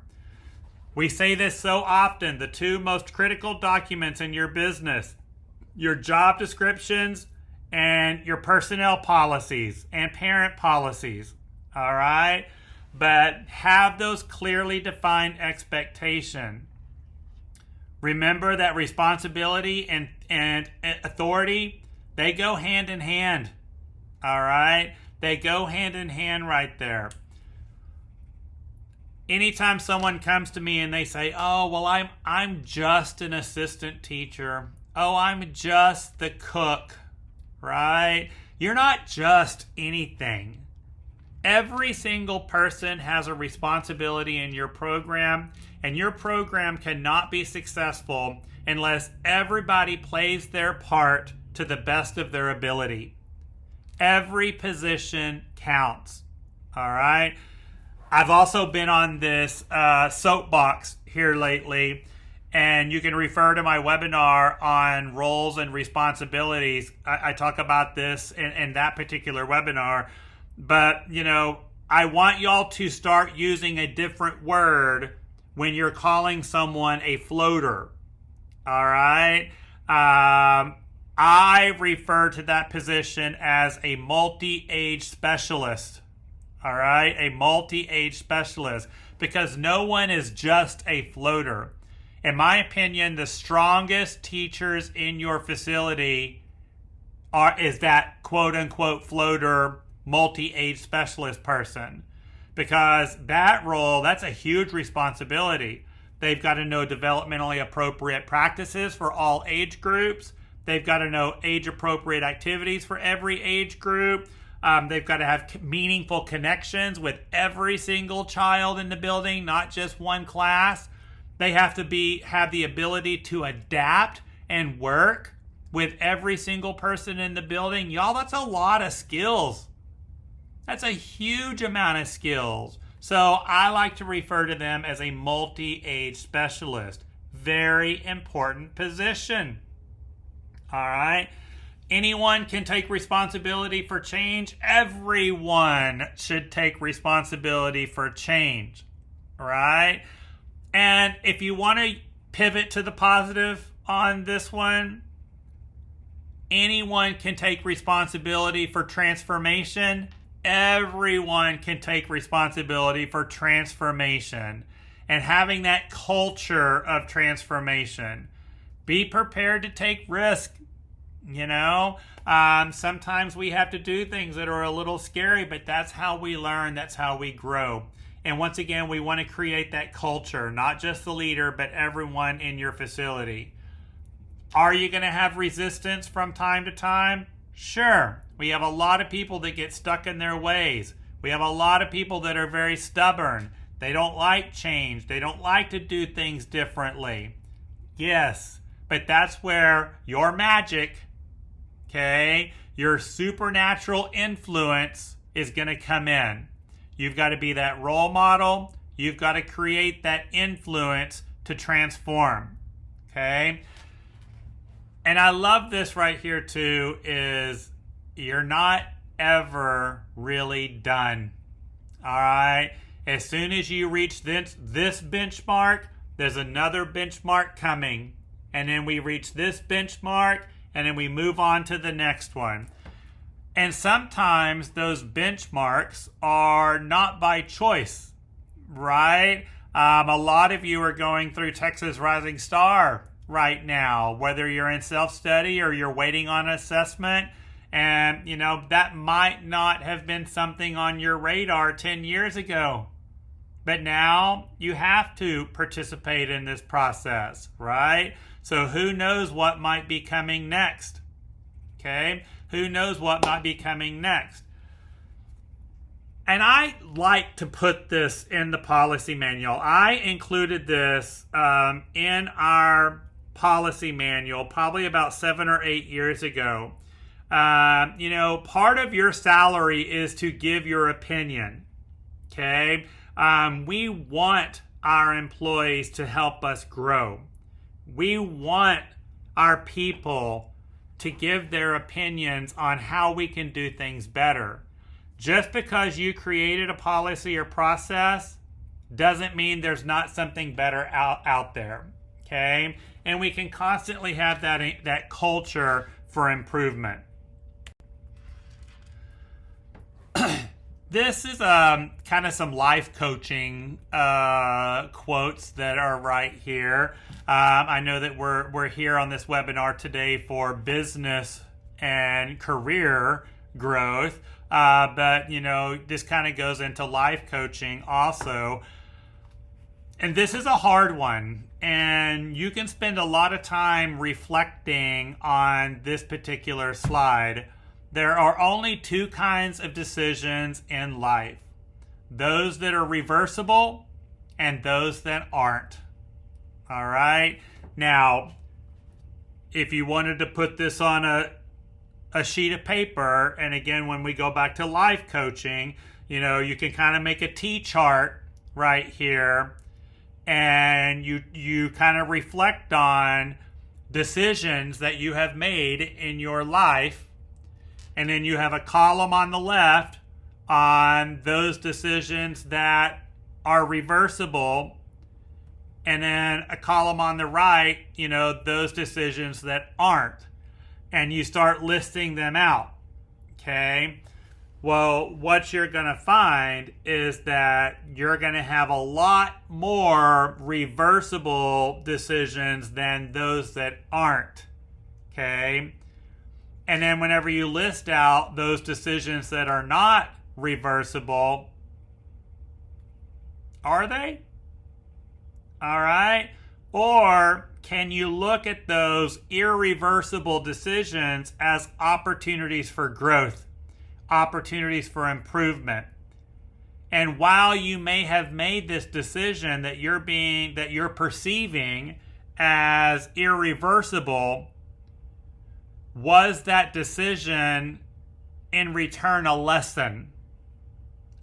We say this so often. The 2 most critical documents in your business: your job descriptions and your personnel policies and parent policies. All right? But have those clearly defined expectations. Remember that responsibility and authority, they go hand in hand. All right? They go hand in hand right there. Anytime someone comes to me and they say, "Oh, well, I'm just an assistant teacher. Oh, I'm just the cook," right? You're not just anything. Every single person has a responsibility in your program, and your program cannot be successful unless everybody plays their part to the best of their ability. Every position counts. All right? I've also been on this soapbox here lately, and you can refer to my webinar on roles and responsibilities. I talk about this in that particular webinar. But, I want y'all to start using a different word when you're calling someone a floater. All right? I refer to that position as a multi-age specialist. All right? A multi-age specialist. Because no one is just a floater. In my opinion, the strongest teachers in your facility is that quote-unquote floater multi-age specialist person, because that role, that's a huge responsibility. They've got to know developmentally appropriate practices for all age groups. They've got to know age-appropriate activities for every age group. They've got to have meaningful connections with every single child in the building, not just one class. They have to have the ability to adapt and work with every single person in the building. Y'all, that's a lot of skills. That's a huge amount of skills. So I like to refer to them as a multi-age specialist. Very important position. All right. Anyone can take responsibility for change. Everyone should take responsibility for change. All right. And if you want to pivot to the positive on this one, anyone can take responsibility for transformation. Everyone can take responsibility for transformation and having that culture of transformation. Be prepared to take risk. Sometimes we have to do things that are a little scary, but that's how we learn. That's how we grow. And once again, we want to create that culture, not just the leader, but everyone in your facility. Are you going to have resistance from time to time? Sure. We have a lot of people that get stuck in their ways. We have a lot of people that are very stubborn. They don't like change. They don't like to do things differently. Yes, but that's where your magic, your supernatural influence is going to come in. You've got to be that role model. You've got to create that influence to transform. And I love this right here too, is you're not ever really done. All right. As soon as you reach this benchmark, there's another benchmark coming. And then we reach this benchmark, and then we move on to the next one. And sometimes those benchmarks are not by choice, right? A lot of you are going through Texas Rising Star right now, whether you're in self-study or you're waiting on assessment. And, that might not have been something on your radar 10 years ago. But now you have to participate in this process, right? So who knows what might be coming next? Okay? Who knows what might be coming next? And I like to put this in the policy manual. I included this in our policy manual probably about 7 or 8 years ago. Part of your salary is to give your opinion. Okay? We want our employees to help us grow. We want our people to give their opinions on how we can do things better. Just because you created a policy or process doesn't mean there's not something better out there. Okay? And we can constantly have that culture for improvement. This is kind of some life coaching quotes that are right here. I know that we're here on this webinar today for business and career growth, but this kind of goes into life coaching also. And this is a hard one, and you can spend a lot of time reflecting on this particular slide. There are only two kinds of decisions in life: those that are reversible and those that aren't. All right? Now, if you wanted to put this on a sheet of paper, and again, when we go back to life coaching, you can kind of make a T-chart right here, and you kind of reflect on decisions that you have made in your life. And then you have a column on the left on those decisions that are reversible. And then a column on the right, those decisions that aren't. And you start listing them out. Okay? Well, what you're going to find is that you're going to have a lot more reversible decisions than those that aren't. Okay? And then whenever you list out those decisions that are not reversible, are they? All right? Or can you look at those irreversible decisions as opportunities for growth, opportunities for improvement? And while you may have made this decision that you're perceiving as irreversible, was that decision in return a lesson?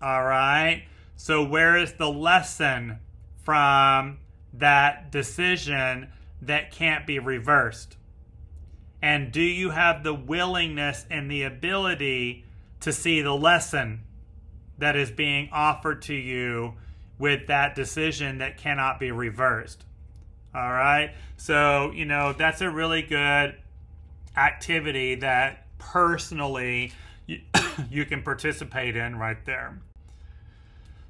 All right. So where is the lesson from that decision that can't be reversed? And do you have the willingness and the ability to see the lesson that is being offered to you with that decision that cannot be reversed? All right. So, that's a really good activity that personally you can participate in right there.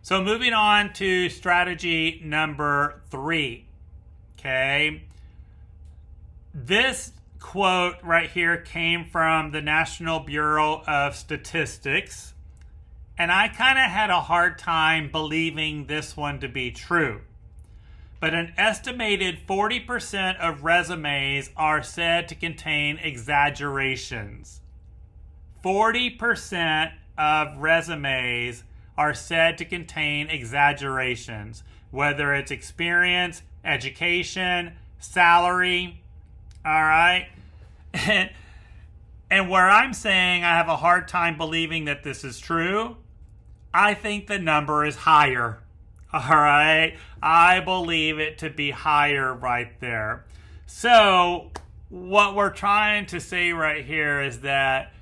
So moving on to strategy number 3. Okay. This quote right here came from the National Bureau of Statistics, and I kind of had a hard time believing this one to be true. But an estimated 40% of resumes are said to contain exaggerations. 40% of resumes are said to contain exaggerations, whether it's experience, education, salary. All right? And where I'm saying I have a hard time believing that this is true, I think the number is higher. All right, I believe it to be higher right there. So what we're trying to say right here is that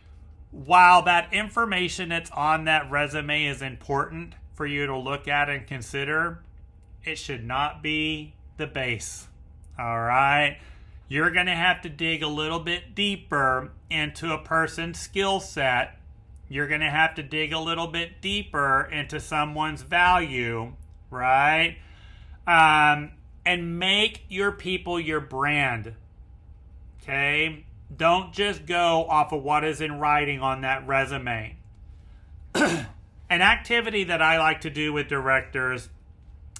while that information that's on that resume is important for you to look at and consider, it should not be the base. All right, you're going to have to dig a little bit deeper into a person's skill set. You're going to have to dig a little bit deeper into someone's value. Right? And make your people your brand. Okay? Don't just go off of what is in writing on that resume. An activity that I like to do with directors,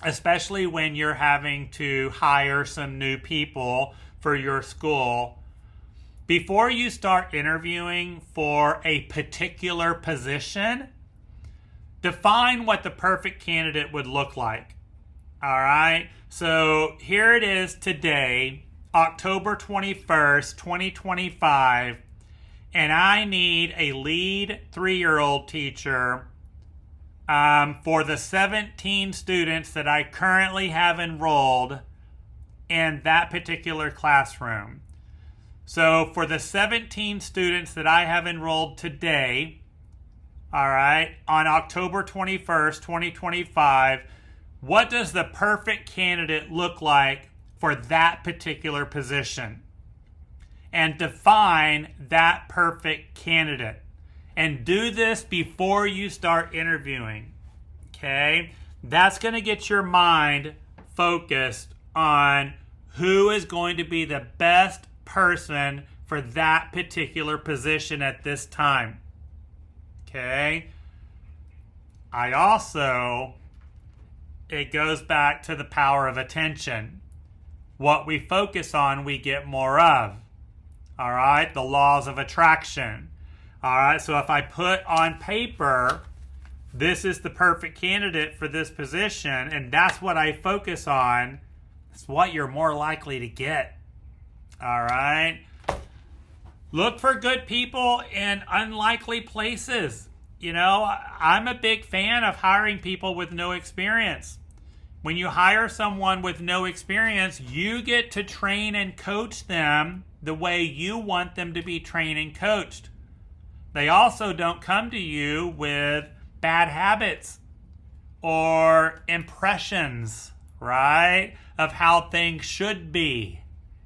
especially when you're having to hire some new people for your school, before you start interviewing for a particular position, define what the perfect candidate would look like. All right. So here it is today, October 21st, 2025, and I need a lead 3-year-old teacher for the 17 students that I currently have enrolled in that particular classroom. So for the 17 students that I have enrolled today, all right, on October 21st, 2025, what does the perfect candidate look like for that particular position? And define that perfect candidate. And do this before you start interviewing. Okay? That's going to get your mind focused on who is going to be the best person for that particular position at this time. Okay? It goes back to the power of attention. What we focus on, we get more of. All right? The laws of attraction. All right? So if I put on paper, this is the perfect candidate for this position, and that's what I focus on, it's what you're more likely to get. All right? Look for good people in unlikely places. You know, I'm a big fan of hiring people with no experience. When you hire someone with no experience, you get to train and coach them the way you want them to be trained and coached. They also don't come to you with bad habits or impressions, right, of how things should be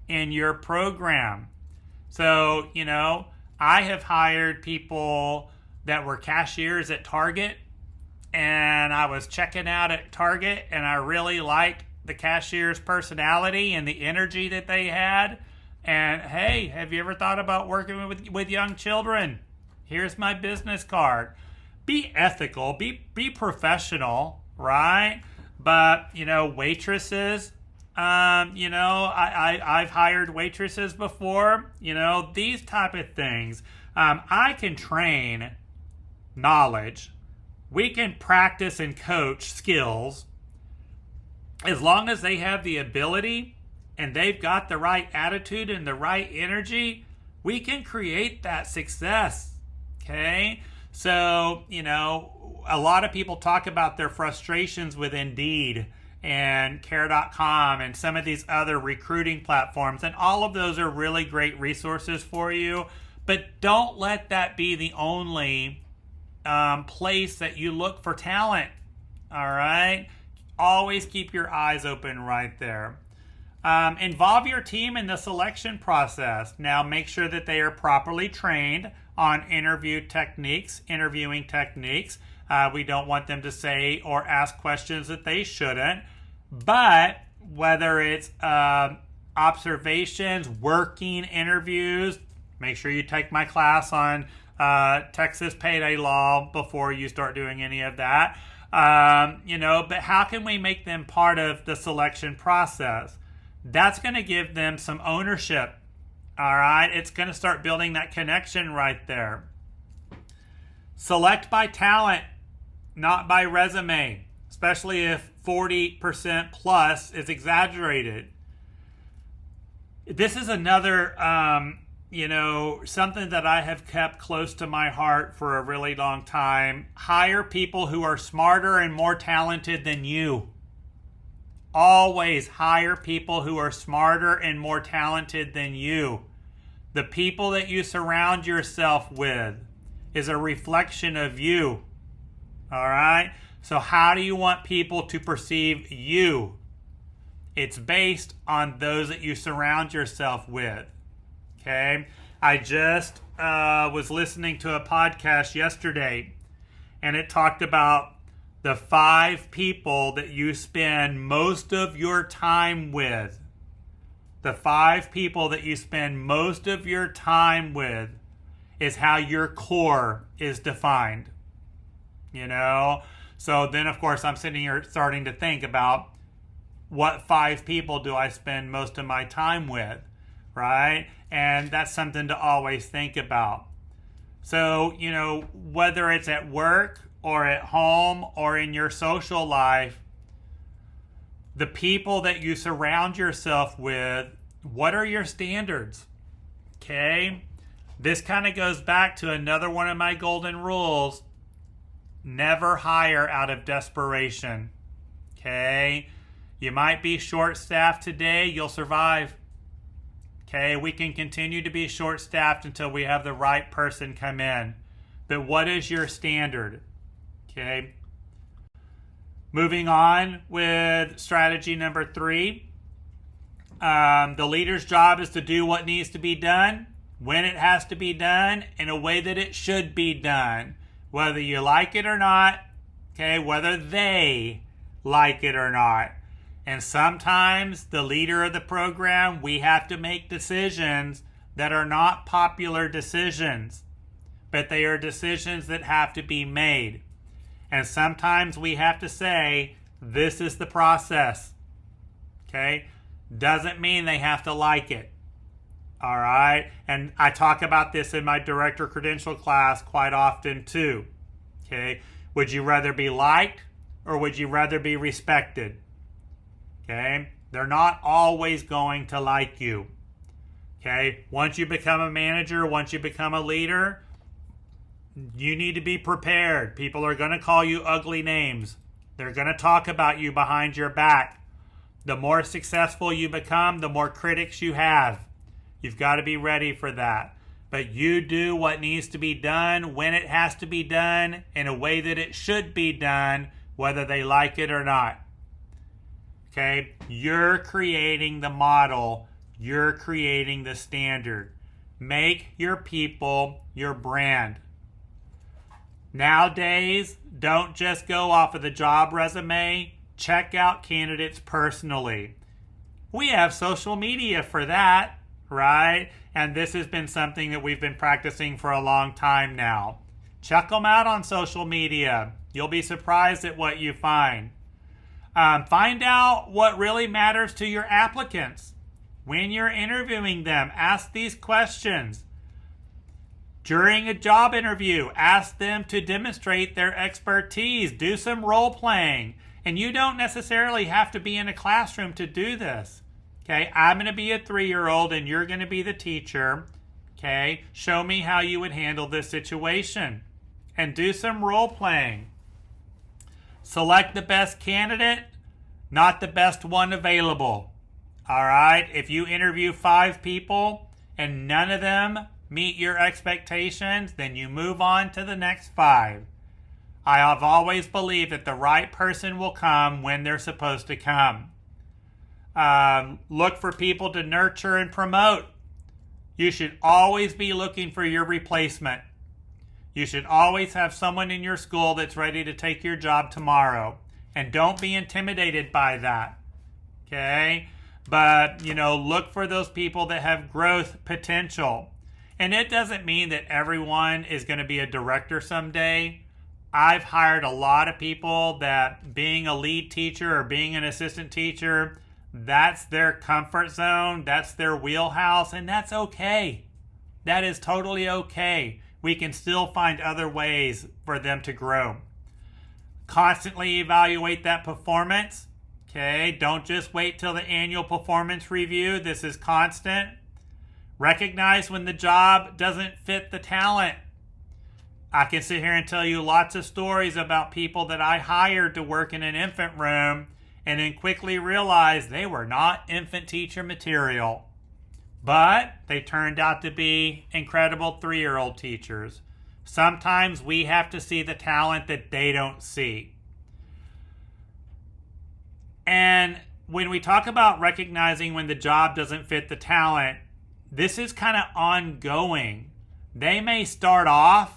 in your program. So, you know, I have hired people that were cashiers at Target, and I was checking out at Target, and I really liked the cashier's personality and the energy that they had. And hey, have you ever thought about working with young children? Here's my business card. Be ethical, be professional, right? But, you know, waitresses, you know, I've hired waitresses before, you know, these type of things. I can train knowledge. We can practice and coach skills. As long as they have the ability and they've got the right attitude and the right energy, we can create that success. Okay? So, you know, a lot of people talk about their frustrations with Indeed and Care.com and some of these other recruiting platforms, and all of those are really great resources for you. But don't let that be the only place that you look for talent. All right? Always keep your eyes open right there. Involve your team in the selection process. Now, make sure that they are properly trained on interviewing techniques. We don't want them to say or ask questions that they shouldn't. But whether it's observations, working interviews, make sure you take my class on Texas payday law before you start doing any of that. You know, but how can we make them part of the selection process? That's going to give them some ownership. All right, it's going to start building that connection right there. Select by talent, not by resume, especially if 40% plus is exaggerated. This is another, you know, something that I have kept close to my heart for a really long time. Hire people who are smarter and more talented than you. Always hire people who are smarter and more talented than you. The people that you surround yourself with is a reflection of you. All right? So how do you want people to perceive you? It's based on those that you surround yourself with. Okay? I just was listening to a podcast yesterday, and it talked about the 5 people that you spend most of your time with. The 5 people that you spend most of your time with is how your core is defined. You know? So then, of course, I'm sitting here starting to think about what 5 people do I spend most of my time with, right? And that's something to always think about. So, whether it's at work or at home or in your social life, the people that you surround yourself with, what are your standards? Okay? This kind of goes back to another one of my golden rules. Never hire out of desperation. Okay? You might be short-staffed today, you'll survive. Okay, we can continue to be short-staffed until we have the right person come in. But what is your standard? Okay. Moving on with strategy number 3. The leader's job is to do what needs to be done, when it has to be done, in a way that it should be done. Whether you like it or not, okay, whether they like it or not. And sometimes the leader of the program, we have to make decisions that are not popular decisions, but they are decisions that have to be made. And sometimes we have to say, this is the process. Okay? Doesn't mean they have to like it. All right? And I talk about this in my director credential class quite often too. Okay? Would you rather be liked or would you rather be respected? Okay? They're not always going to like you. Okay? Once you become a manager, once you become a leader, you need to be prepared. People are going to call you ugly names. They're going to talk about you behind your back. The more successful you become, the more critics you have. You've got to be ready for that. But you do what needs to be done when it has to be done in a way that it should be done, whether they like it or not. Okay? You're creating the model. You're creating the standard. Make your people your brand. Nowadays, don't just go off of the job resume. Check out candidates personally. We have social media for that, right? And this has been something that we've been practicing for a long time now. Check them out on social media. You'll be surprised at what you find. Find out what really matters to your applicants. When you're interviewing them, ask these questions. During a job interview, ask them to demonstrate their expertise. Do some role playing. And you don't necessarily have to be in a classroom to do this. Okay, I'm going to be a 3-year-old and you're going to be the teacher. Okay, show me how you would handle this situation. And do some role playing. Select the best candidate, not the best one available. All right, if you interview 5 people and none of them meet your expectations, then you move on to the next 5. I have always believed that the right person will come when they're supposed to come. Look for people to nurture and promote. You should always be looking for your replacement. You should always have someone in your school that's ready to take your job tomorrow. And don't be intimidated by that. Okay? But, look for those people that have growth potential. And it doesn't mean that everyone is going to be a director someday. I've hired a lot of people that being a lead teacher or being an assistant teacher, that's their comfort zone, that's their wheelhouse, and that's okay. That is totally okay. We can still find other ways for them to grow. Constantly evaluate that performance. Okay, don't just wait till the annual performance review. This is constant. Recognize when the job doesn't fit the talent. I can sit here and tell you lots of stories about people that I hired to work in an infant room and then quickly realized they were not infant teacher material. But they turned out to be incredible 3-year-old teachers. Sometimes we have to see the talent that they don't see. And when we talk about recognizing when the job doesn't fit the talent, this is kind of ongoing. They may start off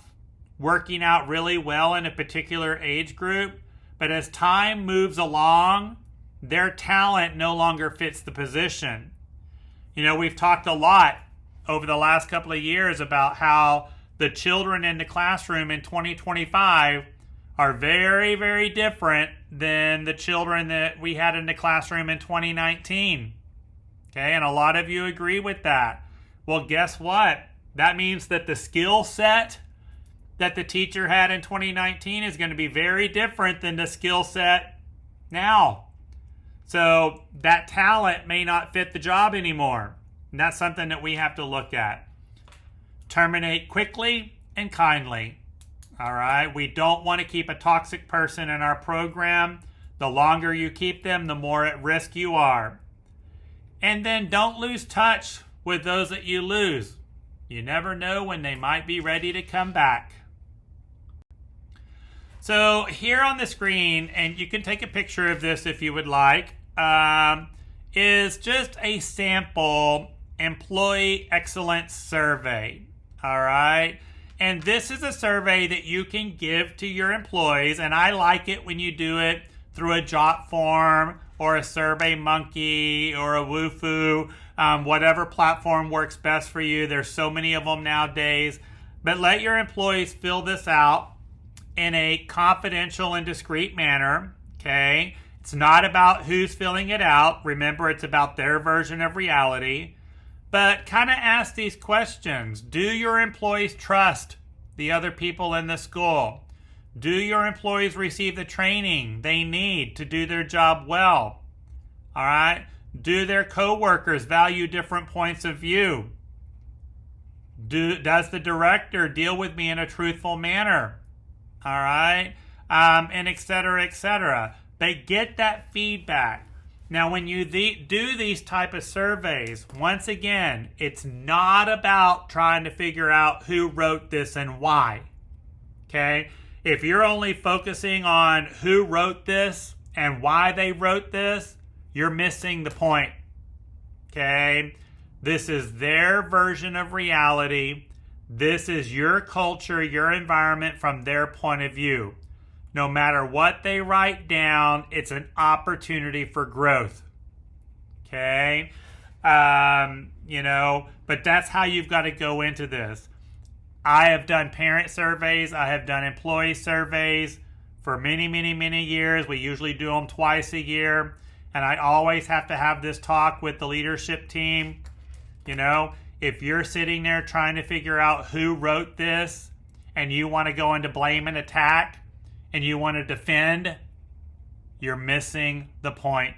working out really well in a particular age group, but as time moves along, their talent no longer fits the position. We've talked a lot over the last couple of years about how the children in the classroom in 2025 are very, very different than the children that we had in the classroom in 2019. Okay, and a lot of you agree with that. Well, guess what? That means that the skill set that the teacher had in 2019 is going to be very different than the skill set now. So that talent may not fit the job anymore. And that's something that we have to look at. Terminate quickly and kindly. All right, we don't want to keep a toxic person in our program. The longer you keep them, the more at risk you are. And then don't lose touch with those that you lose. You never know when they might be ready to come back. So here on the screen, and you can take a picture of this if you would like, is just a sample employee excellence survey. All right. And this is a survey that you can give to your employees. And I like it when you do it through a Jot form or a Survey Monkey or a Wufoo, whatever platform works best for you. There's so many of them nowadays. But let your employees fill this out in a confidential and discreet manner. Okay. It's not about who's filling it out. Remember, it's about their version of reality. But kind of ask these questions. Do your employees trust the other people in the school? Do your employees receive the training they need to do their job well? All right. Do their coworkers value different points of view? Does the director deal with me in a truthful manner? All right. And et cetera, et cetera. But get that feedback. Now, when you do these type of surveys, once again, it's not about trying to figure out who wrote this and why. Okay? If you're only focusing on who wrote this and why they wrote this, you're missing the point. Okay? This is their version of reality. This is your culture, your environment from their point of view. No matter what they write down, it's an opportunity for growth. Okay? But that's how you've got to go into this. I have done parent surveys. I have done employee surveys for many, many, many years. We usually do them twice a year. And I always have to have this talk with the leadership team. If you're sitting there trying to figure out who wrote this and you want to go into blame and attack, and you want to defend, you're missing the point.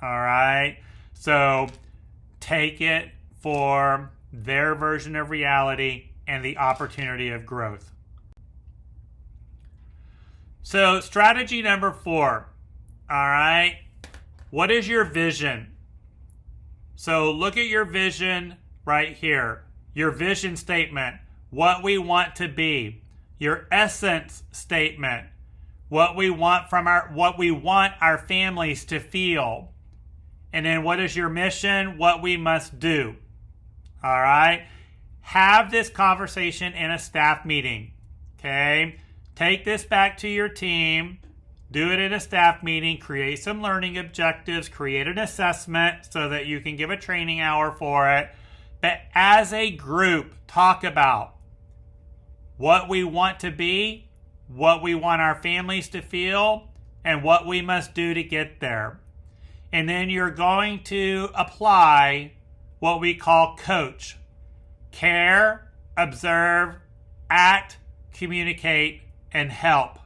All right? So take it for their version of reality and the opportunity of growth. So strategy number 4. All right? What is your vision? So look at your vision right here. Your vision statement. What we want to be. Your essence statement, what we want our families to feel. And then what is your mission? What we must do. All right? Have this conversation in a staff meeting. Okay? Take this back to your team. Do it in a staff meeting. Create some learning objectives. Create an assessment so that you can give a training hour for it. But as a group, talk about what we want to be, what we want our families to feel, and what we must do to get there. And then you're going to apply what we call COACH. Care, observe, act, communicate, and help.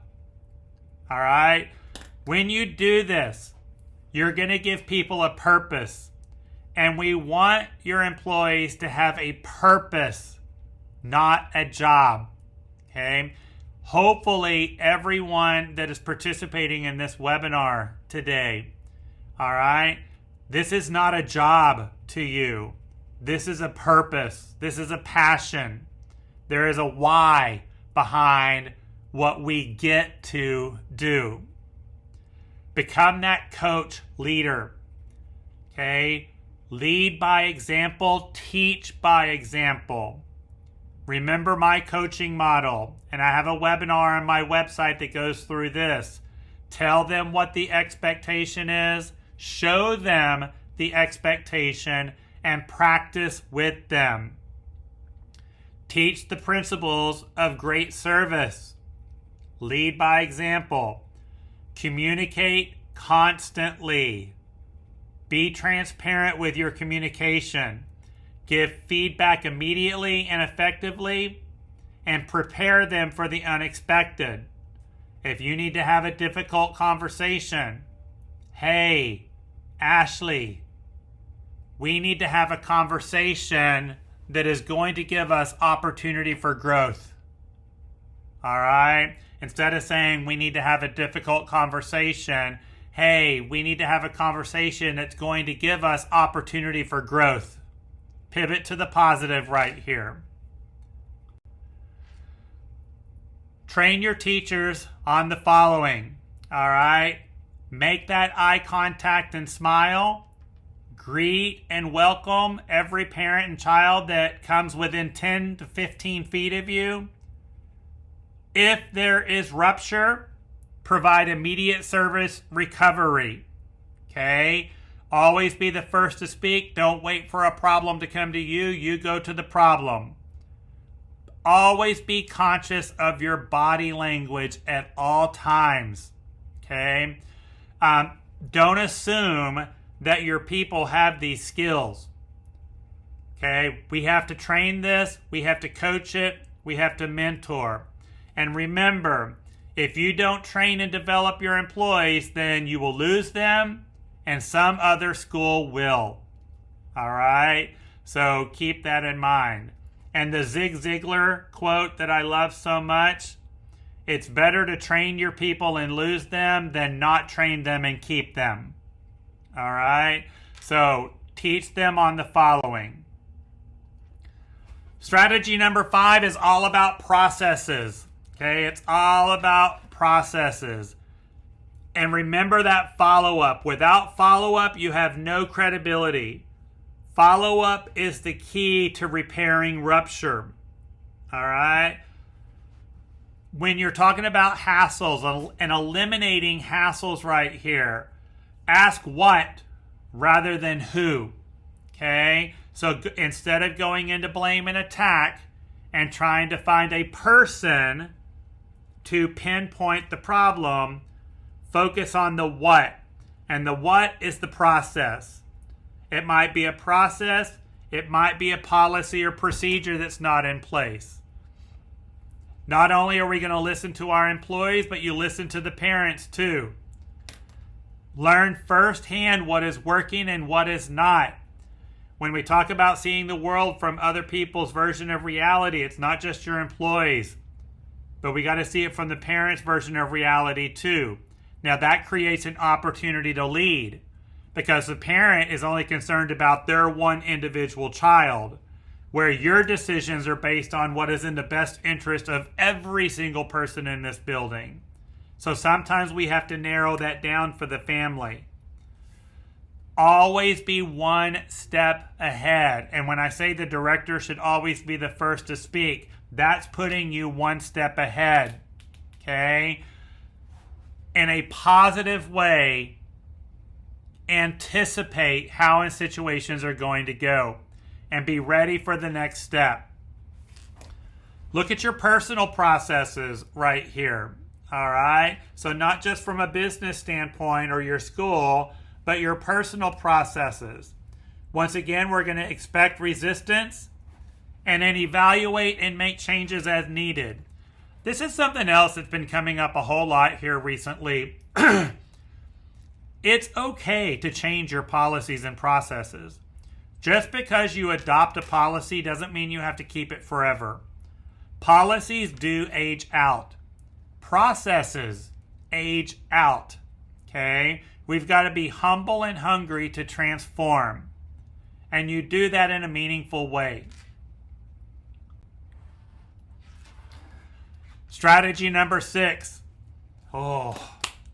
All right? When you do this, you're going to give people a purpose. And we want your employees to have a purpose, not a job. Okay. Hopefully everyone that is participating in this webinar today, all right, this is not a job to you. This is a purpose. This is a passion. There is a why behind what we get to do. Become that coach leader. Okay. Lead by example. Teach by example. Remember my coaching model, and I have a webinar on my website that goes through this. Tell them what the expectation is, show them the expectation, and practice with them. Teach the principles of great service. Lead by example. Communicate constantly. Be transparent with your communication. Give feedback immediately and effectively, and prepare them for the unexpected. If you need to have a difficult conversation, hey, Ashley, we need to have a conversation that is going to give us opportunity for growth. All right? Instead of saying we need to have a difficult conversation, hey, we need to have a conversation that's going to give us opportunity for growth. Pivot to the positive right here. Train your teachers on the following. All right? Make that eye contact and smile. Greet and welcome every parent and child that comes within 10 to 15 feet of you. If there is rupture, provide immediate service recovery. Okay? Always be the first to speak. Don't wait for a problem to come to you. You go to the problem. Always be conscious of your body language at all times. Okay? Don't assume that your people have these skills. Okay? We have to train this. We have to coach it. We have to mentor. And remember, if you don't train and develop your employees, then you will lose them and some other school will. All right? So keep that in mind. And the Zig Ziglar quote that I love so much, it's better to train your people and lose them than not train them and keep them. All right? So teach them on the following. Strategy number 5 is all about processes. Okay? It's all about processes. And remember that follow-up. Without follow-up, you have no credibility. Follow-up is the key to repairing rupture. All right? When you're talking about hassles and eliminating hassles right here, ask what rather than who. Okay? So instead of going into blame and attack and trying to find a person to pinpoint the problem, focus on the what. And the what is the process. It might be a process. It might be a policy or procedure that's not in place. Not only are we going to listen to our employees, but you listen to the parents too. Learn firsthand what is working and what is not. When we talk about seeing the world from other people's version of reality, it's not just your employees, but we got to see it from the parents' version of reality too. Now that creates an opportunity to lead, because the parent is only concerned about their one individual child, where your decisions are based on what is in the best interest of every single person in this building. So sometimes we have to narrow that down for the family. Always be one step ahead. And when I say the director should always be the first to speak, that's putting you one step ahead. Okay? In a positive way, anticipate how situations are going to go and be ready for the next step. Look at your personal processes right here. All right? So not just from a business standpoint or your school, but your personal processes. Once again, we're going to expect resistance and then evaluate and make changes as needed. This is something else that's been coming up a whole lot here recently. It's okay to change your policies and processes. Just because you adopt a policy doesn't mean you have to keep it forever. Policies do age out. Processes age out. Okay? We've got to be humble and hungry to transform. And you do that in a meaningful way. Strategy number 6. Oh,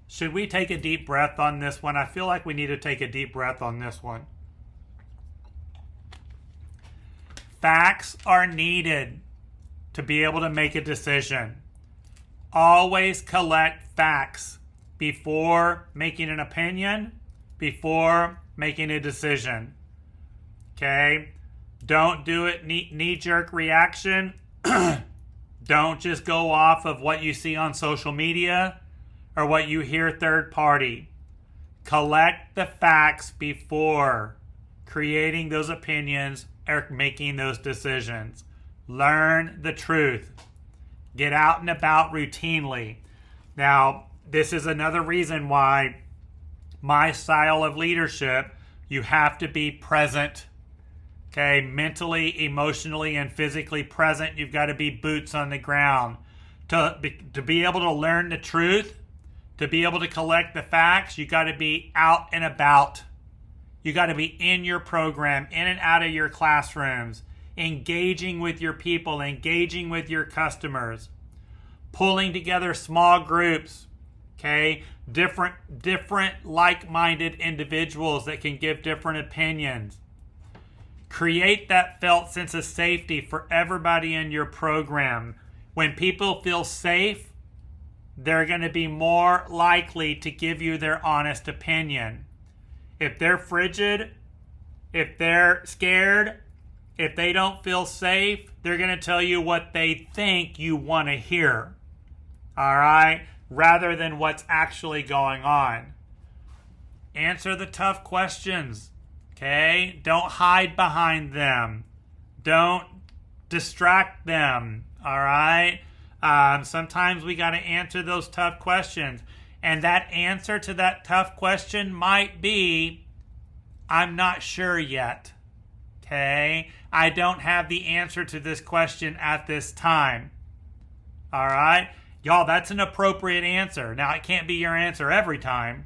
should we take a deep breath on this one? I feel like we need to take a deep breath on this one. Facts are needed to be able to make a decision. Always collect facts before making an opinion, before making a decision. Okay? Don't do it knee-jerk reaction. Don't just go off of what you see on social media or what you hear third party. Collect the facts before creating those opinions or making those decisions. Learn the truth. Get out and about routinely. Now, this is another reason why my style of leadership, you have to be present. Okay, mentally, emotionally, and physically present. You've got to be boots on the ground. To be able to learn the truth, to be able to collect the facts, you got to be out and about. You got to be in your program, in and out of your classrooms, engaging with your people, engaging with your customers, pulling together small groups, okay? Different like-minded individuals that can give different opinions. Create that felt sense of safety for everybody in your program. When people feel safe, they're going to be more likely to give you their honest opinion. If they're frigid, if they're scared, if they don't feel safe, they're going to tell you what they think you want to hear. All right? Rather than what's actually going on. Answer the tough questions. Okay? Don't hide behind them. Don't distract them. All right? Sometimes we got to answer those tough questions. And that answer to that tough question might be, I'm not sure yet. Okay? I don't have the answer to this question at this time. All right? Y'all, that's an appropriate answer. Now, it can't be your answer every time,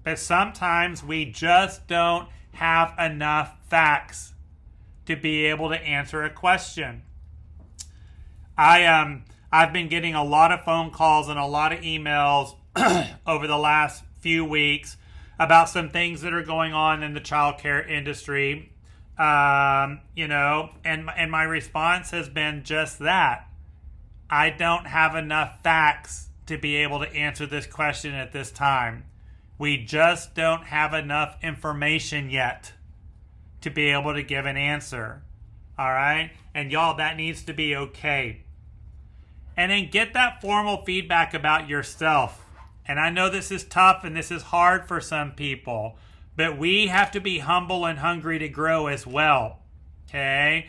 but sometimes we just don't have enough facts to be able to answer a question. I've been getting a lot of phone calls and a lot of emails over the last few weeks about some things that are going on in the childcare industry. And my response has been just that. I don't have enough facts to be able to answer this question at this time. We just don't have enough information yet to be able to give an answer. All right? And y'all, that needs to be okay. And then get that formal feedback about yourself. And I know this is tough and this is hard for some people, but we have to be humble and hungry to grow as well. Okay?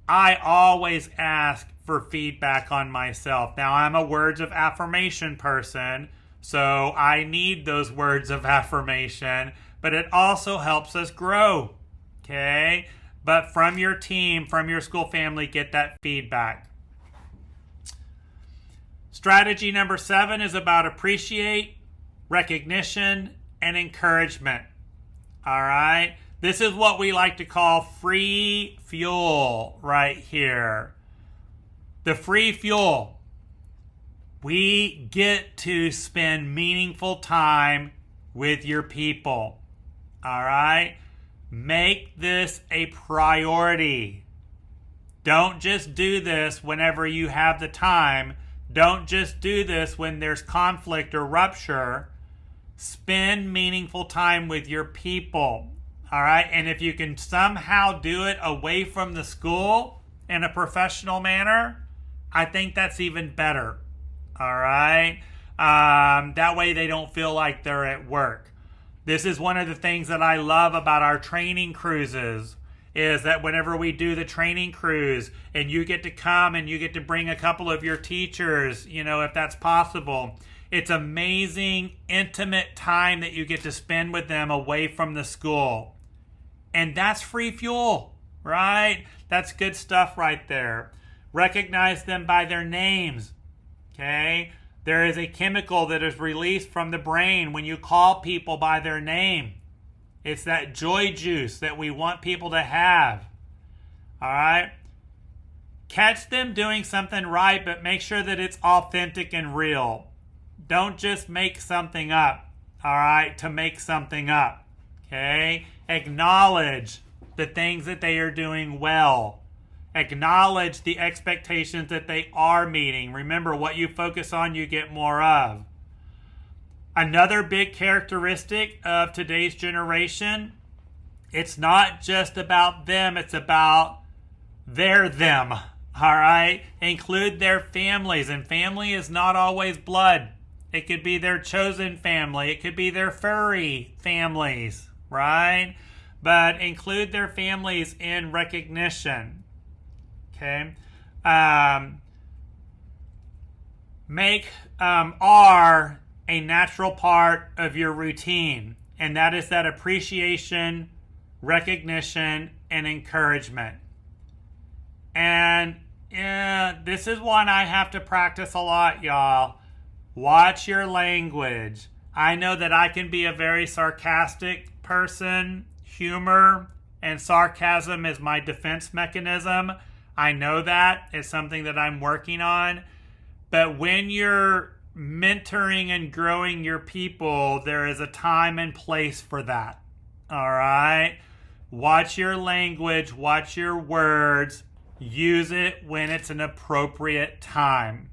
I always ask for feedback on myself. Now, I'm a words of affirmation person, so I need those words of affirmation, but it also helps us grow. Okay? But from your team, from your school family, get that feedback. Strategy number 7 is about appreciate, recognition, and encouragement. All right? This is what we like to call free fuel right here. The free fuel. We get to spend meaningful time with your people. All right? Make this a priority. Don't just do this whenever you have the time. Don't just do this when there's conflict or rupture. Spend meaningful time with your people. All right? And if you can somehow do it away from the school in a professional manner, I think that's even better. All right? That way they don't feel like they're at work. This is one of the things that I love about our training cruises, is that whenever we do the training cruise and you get to come and you get to bring a couple of your teachers, if that's possible, it's amazing, intimate time that you get to spend with them away from the school. And that's free fuel, right? That's good stuff right there. Recognize them by their names, okay? There is a chemical that is released from the brain when you call people by their name. It's that joy juice that we want people to have. All right? Catch them doing something right, but make sure that it's authentic and real. Don't just make something up, all right, to make something up. Okay? Acknowledge the things that they are doing well. Acknowledge the expectations that they are meeting. Remember, what you focus on, you get more of. Another big characteristic of today's generation, it's not just about them, it's about them. All right? Include their families, and family is not always blood. It could be their chosen family. It could be their furry families, right? But include their families in recognition. Okay? Make R a natural part of your routine, and that is that appreciation, recognition, and encouragement. And this is one I have to practice a lot, y'all. Watch your language. I know that I can be a very sarcastic person. Humor and sarcasm is my defense mechanism. I know that. It's something that I'm working on. But when you're mentoring and growing your people, there is a time and place for that. All right? Watch your language. Watch your words. Use it when it's an appropriate time.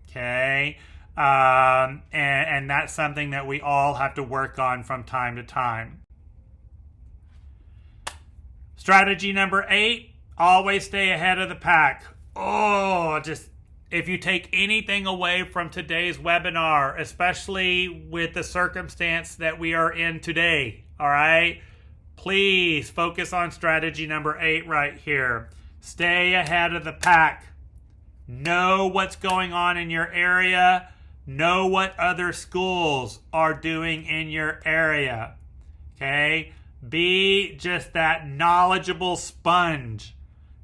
Okay? And that's something that we all have to work on from time to time. Strategy number 8, always stay ahead of the pack. If you take anything away from today's webinar, especially with the circumstance that we are in today, all right, please focus on strategy number 8 right here. Stay ahead of the pack. Know what's going on in your area. Know what other schools are doing in your area. Okay? Be just that knowledgeable sponge.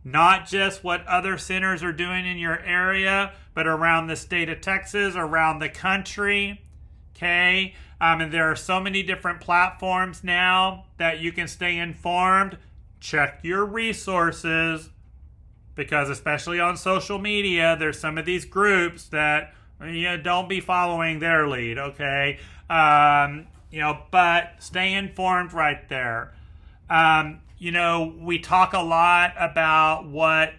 Not just what other centers are doing in your area, but around the state of Texas, around the country. Okay? And there are so many different platforms now that you can stay informed. Check your resources, because especially on social media, there's some of these groups that don't be following their lead, okay? But stay informed right there. We talk a lot about what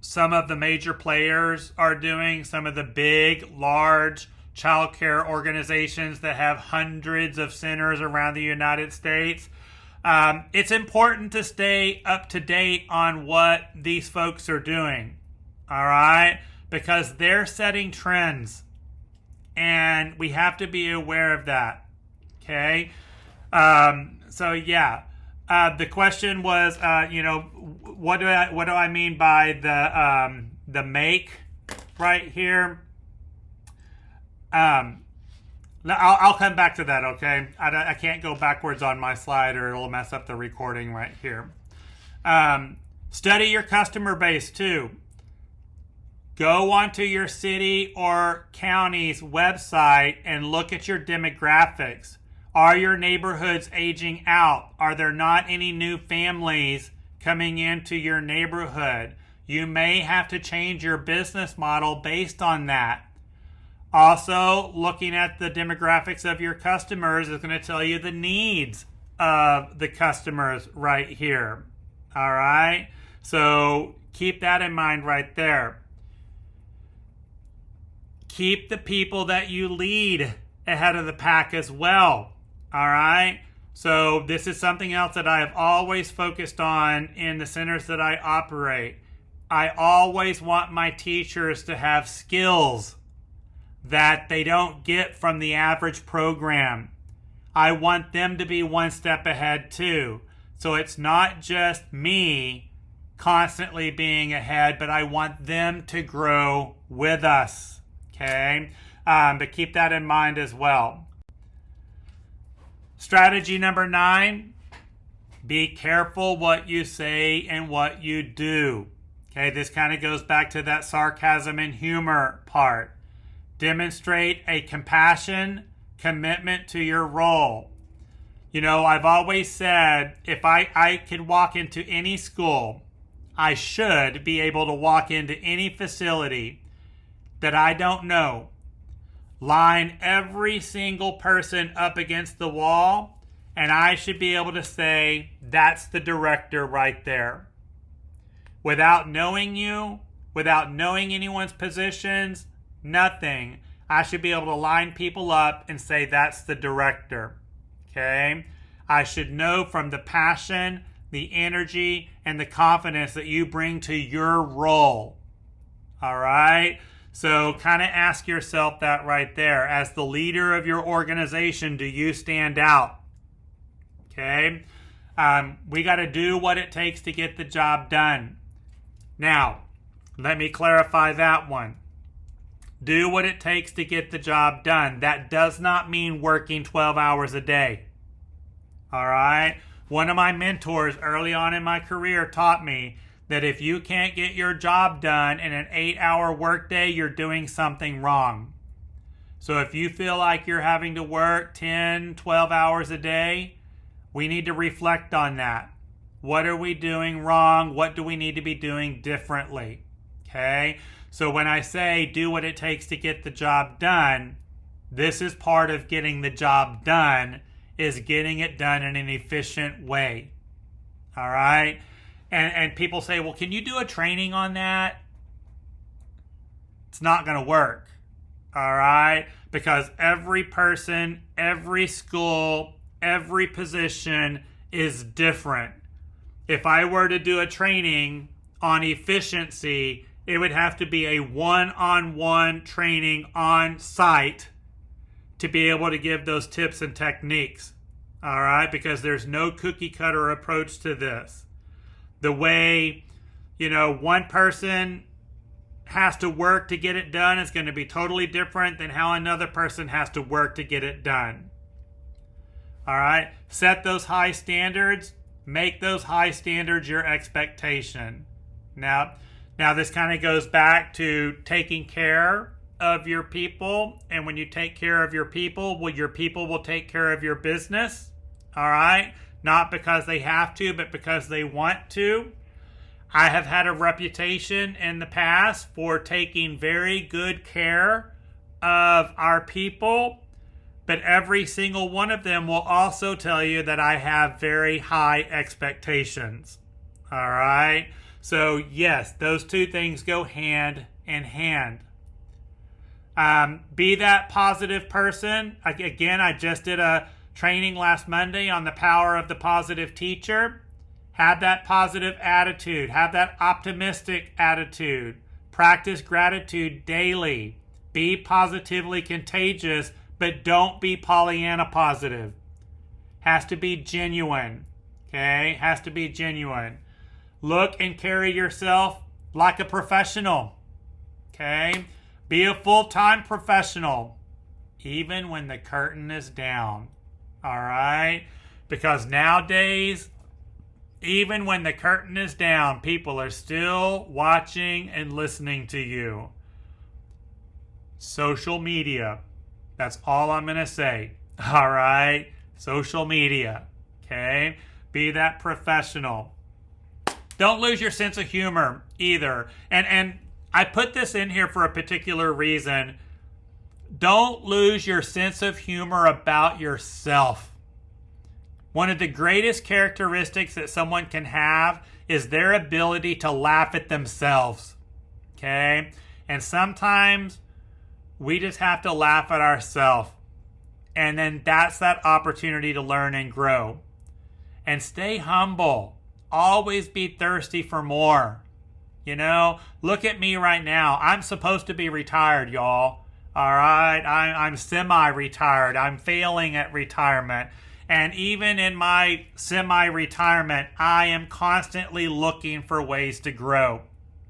some of the major players are doing, some of the big, large childcare organizations that have hundreds of centers around the United States. It's important to stay up to date on what these folks are doing, all right? Because they're setting trends, and we have to be aware of that, okay? The question was, what do I mean by the make right here? I'll come back to that, okay? I can't go backwards on my slide or it'll mess up the recording right here. Study your customer base too. Go onto your city or county's website and look at your demographics. Are your neighborhoods aging out? Are there not any new families coming into your neighborhood? You may have to change your business model based on that. Also, looking at the demographics of your customers is going to tell you the needs of the customers right here. All right? So keep that in mind right there. Keep the people that you lead ahead of the pack as well. All right? So this is something else that I have always focused on in the centers that I operate. I always want my teachers to have skills that they don't get from the average program. I want them to be one step ahead too. So it's not just me constantly being ahead, but I want them to grow with us. Okay? But keep that in mind as well. Strategy number 9, be careful what you say and what you do. Okay, this kind of goes back to that sarcasm and humor part. Demonstrate a compassion, commitment to your role. I've always said if I could walk into any school, I should be able to walk into any facility that I don't know, line every single person up against the wall, and I should be able to say, that's the director right there. Without knowing you, without knowing anyone's positions, nothing. I should be able to line people up and say, that's the director. Okay? I should know from the passion, the energy, and the confidence that you bring to your role. All right? So kind of ask yourself that right there. As the leader of your organization, do you stand out? Okay? We got to do what it takes to get the job done. Now, let me clarify that one. Do what it takes to get the job done. That does not mean working 12 hours a day. All right? One of my mentors early on in my career taught me that if you can't get your job done in an 8-hour workday, you're doing something wrong. So if you feel like you're having to work 10, 12 hours a day, we need to reflect on that. What are we doing wrong? What do we need to be doing differently? Okay? So when I say do what it takes to get the job done, this is part of getting the job done, is getting it done in an efficient way. All right? And people say, well, can you do a training on that? It's not going to work. All right? Because every person, every school, every position is different. If I were to do a training on efficiency, it would have to be a one-on-one training on site to be able to give those tips and techniques. All right? Because there's no cookie cutter approach to this. The way, one person has to work to get it done is going to be totally different than how another person has to work to get it done. All right? Set those high standards. Make those high standards your expectation. Now this kind of goes back to taking care of your people. And when you take care of your people will take care of your business. All right? Not because they have to, but because they want to. I have had a reputation in the past for taking very good care of our people, but every single one of them will also tell you that I have very high expectations. All right? So yes, those two things go hand in hand. Be that positive person. Again, I just did a training last Monday on the power of the positive teacher. Have that positive attitude. Have that optimistic attitude. Practice gratitude daily. Be positively contagious, but don't be Pollyanna positive. Has to be genuine. Okay? Has to be genuine. Look and carry yourself like a professional. Okay? Be a full-time professional, even when the curtain is down. All right? Because nowadays, even when the curtain is down, people are still watching and listening to you. Social media. That's all I'm going to say. All right? Social media. Okay? Be that professional. Don't lose your sense of humor either. And I put this in here for a particular reason. Don't lose your sense of humor about yourself. One of the greatest characteristics that someone can have is their ability to laugh at themselves. Okay? And sometimes we just have to laugh at ourselves. And then that's that opportunity to learn and grow. And stay humble. Always be thirsty for more. Look at me right now. I'm supposed to be retired, y'all. All right? I'm semi-retired. I'm failing at retirement. And even in my semi-retirement, I am constantly looking for ways to grow.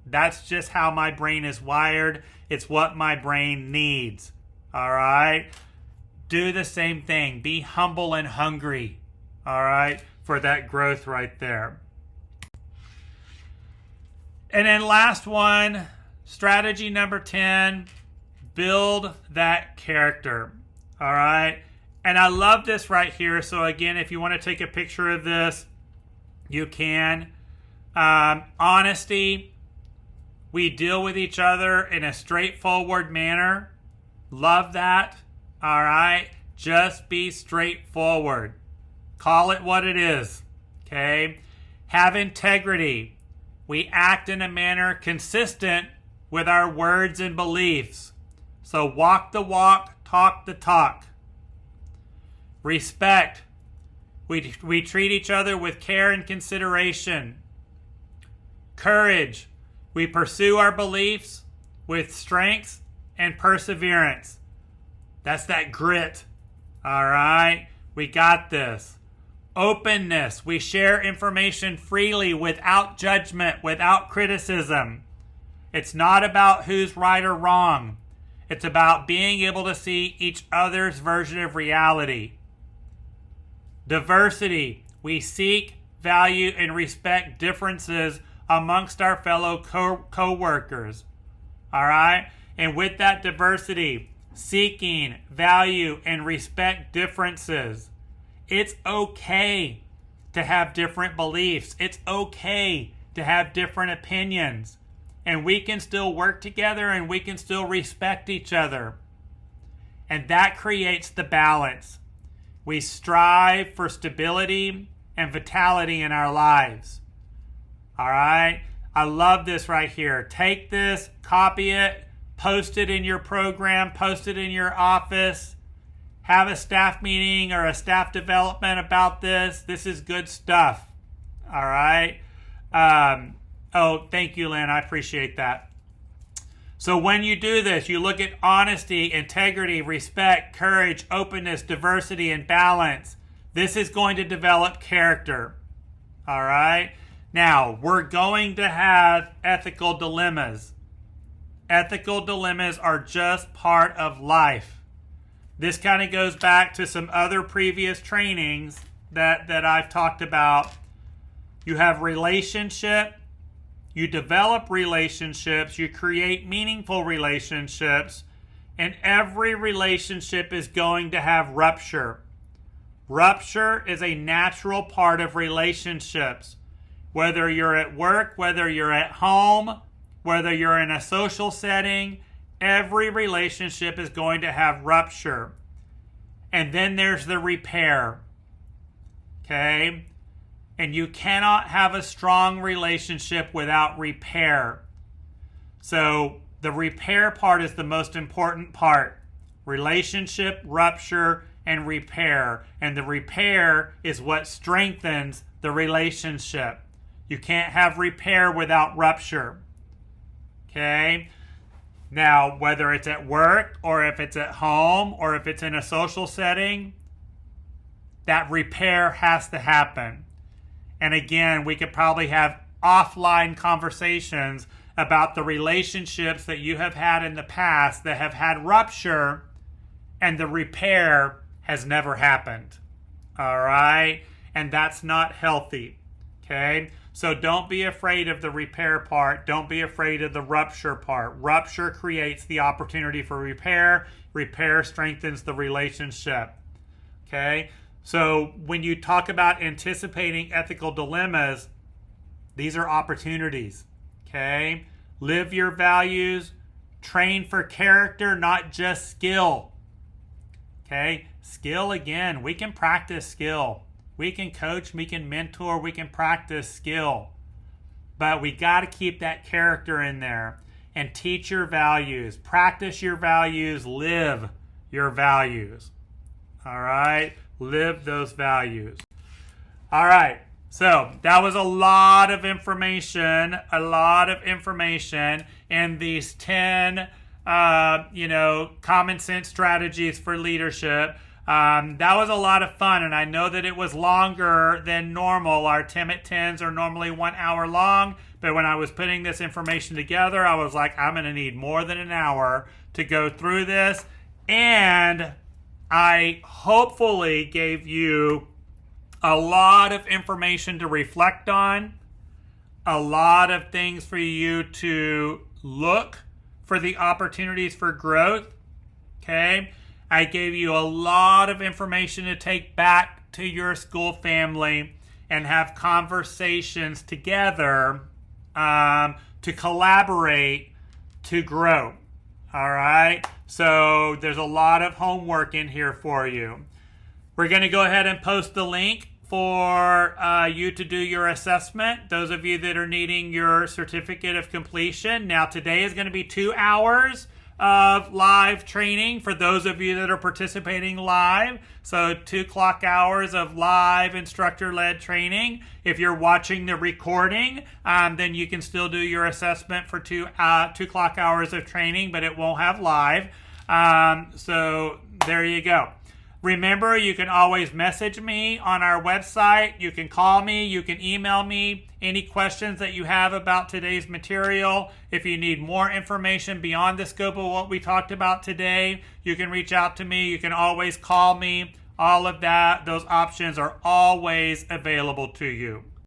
That's just how my brain is wired. It's what my brain needs. All right? Do the same thing. Be humble and hungry. All right? For that growth right there. And then last one, strategy number 10, build that character. All right? And I love this right here. So again, if you want to take a picture of this, you can. Honesty. We deal with each other in a straightforward manner. Love that. All right? Just be straightforward. Call it what it is. Okay? Have integrity. We act in a manner consistent with our words and beliefs. So walk the walk, talk the talk. Respect. We treat each other with care and consideration. Courage. We pursue our beliefs with strengths and perseverance. That's that grit. All right? We got this. Openness. We share information freely without judgment, without criticism. It's not about who's right or wrong. It's about being able to see each other's version of reality. Diversity. We seek, value, and respect differences amongst our fellow co-workers. All right? And with that diversity, seeking, value, and respect differences. It's okay to have different beliefs. It's okay to have different opinions. And we can still work together and we can still respect each other. And that creates the balance. We strive for stability and vitality in our lives. All right? I love this right here. Take this, copy it, post it in your program, post it in your office. Have a staff meeting or a staff development about this. This is good stuff. All right? Oh, thank you, Lynn. I appreciate that. So when you do this, you look at honesty, integrity, respect, courage, openness, diversity, and balance. This is going to develop character. All right? Now, we're going to have ethical dilemmas. Ethical dilemmas are just part of life. This kind of goes back to some other previous trainings that I've talked about. You have relationship. You develop relationships. You create meaningful relationships. And every relationship is going to have rupture. Rupture is a natural part of relationships. Whether you're at work, whether you're at home, whether you're in a social setting, every relationship is going to have rupture. And then there's the repair. Okay? And you cannot have a strong relationship without repair. So the repair part is the most important part. Relationship, rupture, and repair. And the repair is what strengthens the relationship. You can't have repair without rupture. Okay? Now, whether it's at work or if it's at home or if it's in a social setting, that repair has to happen. And again, we could probably have offline conversations about the relationships that you have had in the past that have had rupture and the repair has never happened. All right? And that's not healthy. Okay? So don't be afraid of the repair part. Don't be afraid of the rupture part. Rupture creates the opportunity for repair. Repair strengthens the relationship. Okay? So when you talk about anticipating ethical dilemmas, these are opportunities. Okay? Live your values. Train for character, not just skill. Okay? Skill, again, we can practice skill. We can coach, we can mentor, we can practice skill. But we got to keep that character in there and teach your values. Practice your values, live your values. All right? Live those values. All right. So that was a lot of information in these 10, common sense strategies for leadership. That was a lot of fun, and I know that it was longer than normal. Our 10 at 10s are normally 1 hour long, but when I was putting this information together, I was like, I'm going to need more than an hour to go through this, and I hopefully gave you a lot of information to reflect on, a lot of things for you to look for the opportunities for growth, okay? I gave you a lot of information to take back to your school family and have conversations together to collaborate to grow. All right? So there's a lot of homework in here for you. We're going to go ahead and post the link for you to do your assessment. Those of you that are needing your certificate of completion. Now today is going to be 2 hours. of live training for those of you that are participating live. So 2 clock hours of live instructor-led training. If you're watching the recording, then you can still do your assessment for 2 clock hours of training, but it won't have live. So there you go. Remember, you can always message me on our website. You can call me. You can email me any questions that you have about today's material. If you need more information beyond the scope of what we talked about today, you can reach out to me. You can always call me. All of that, those options are always available to you.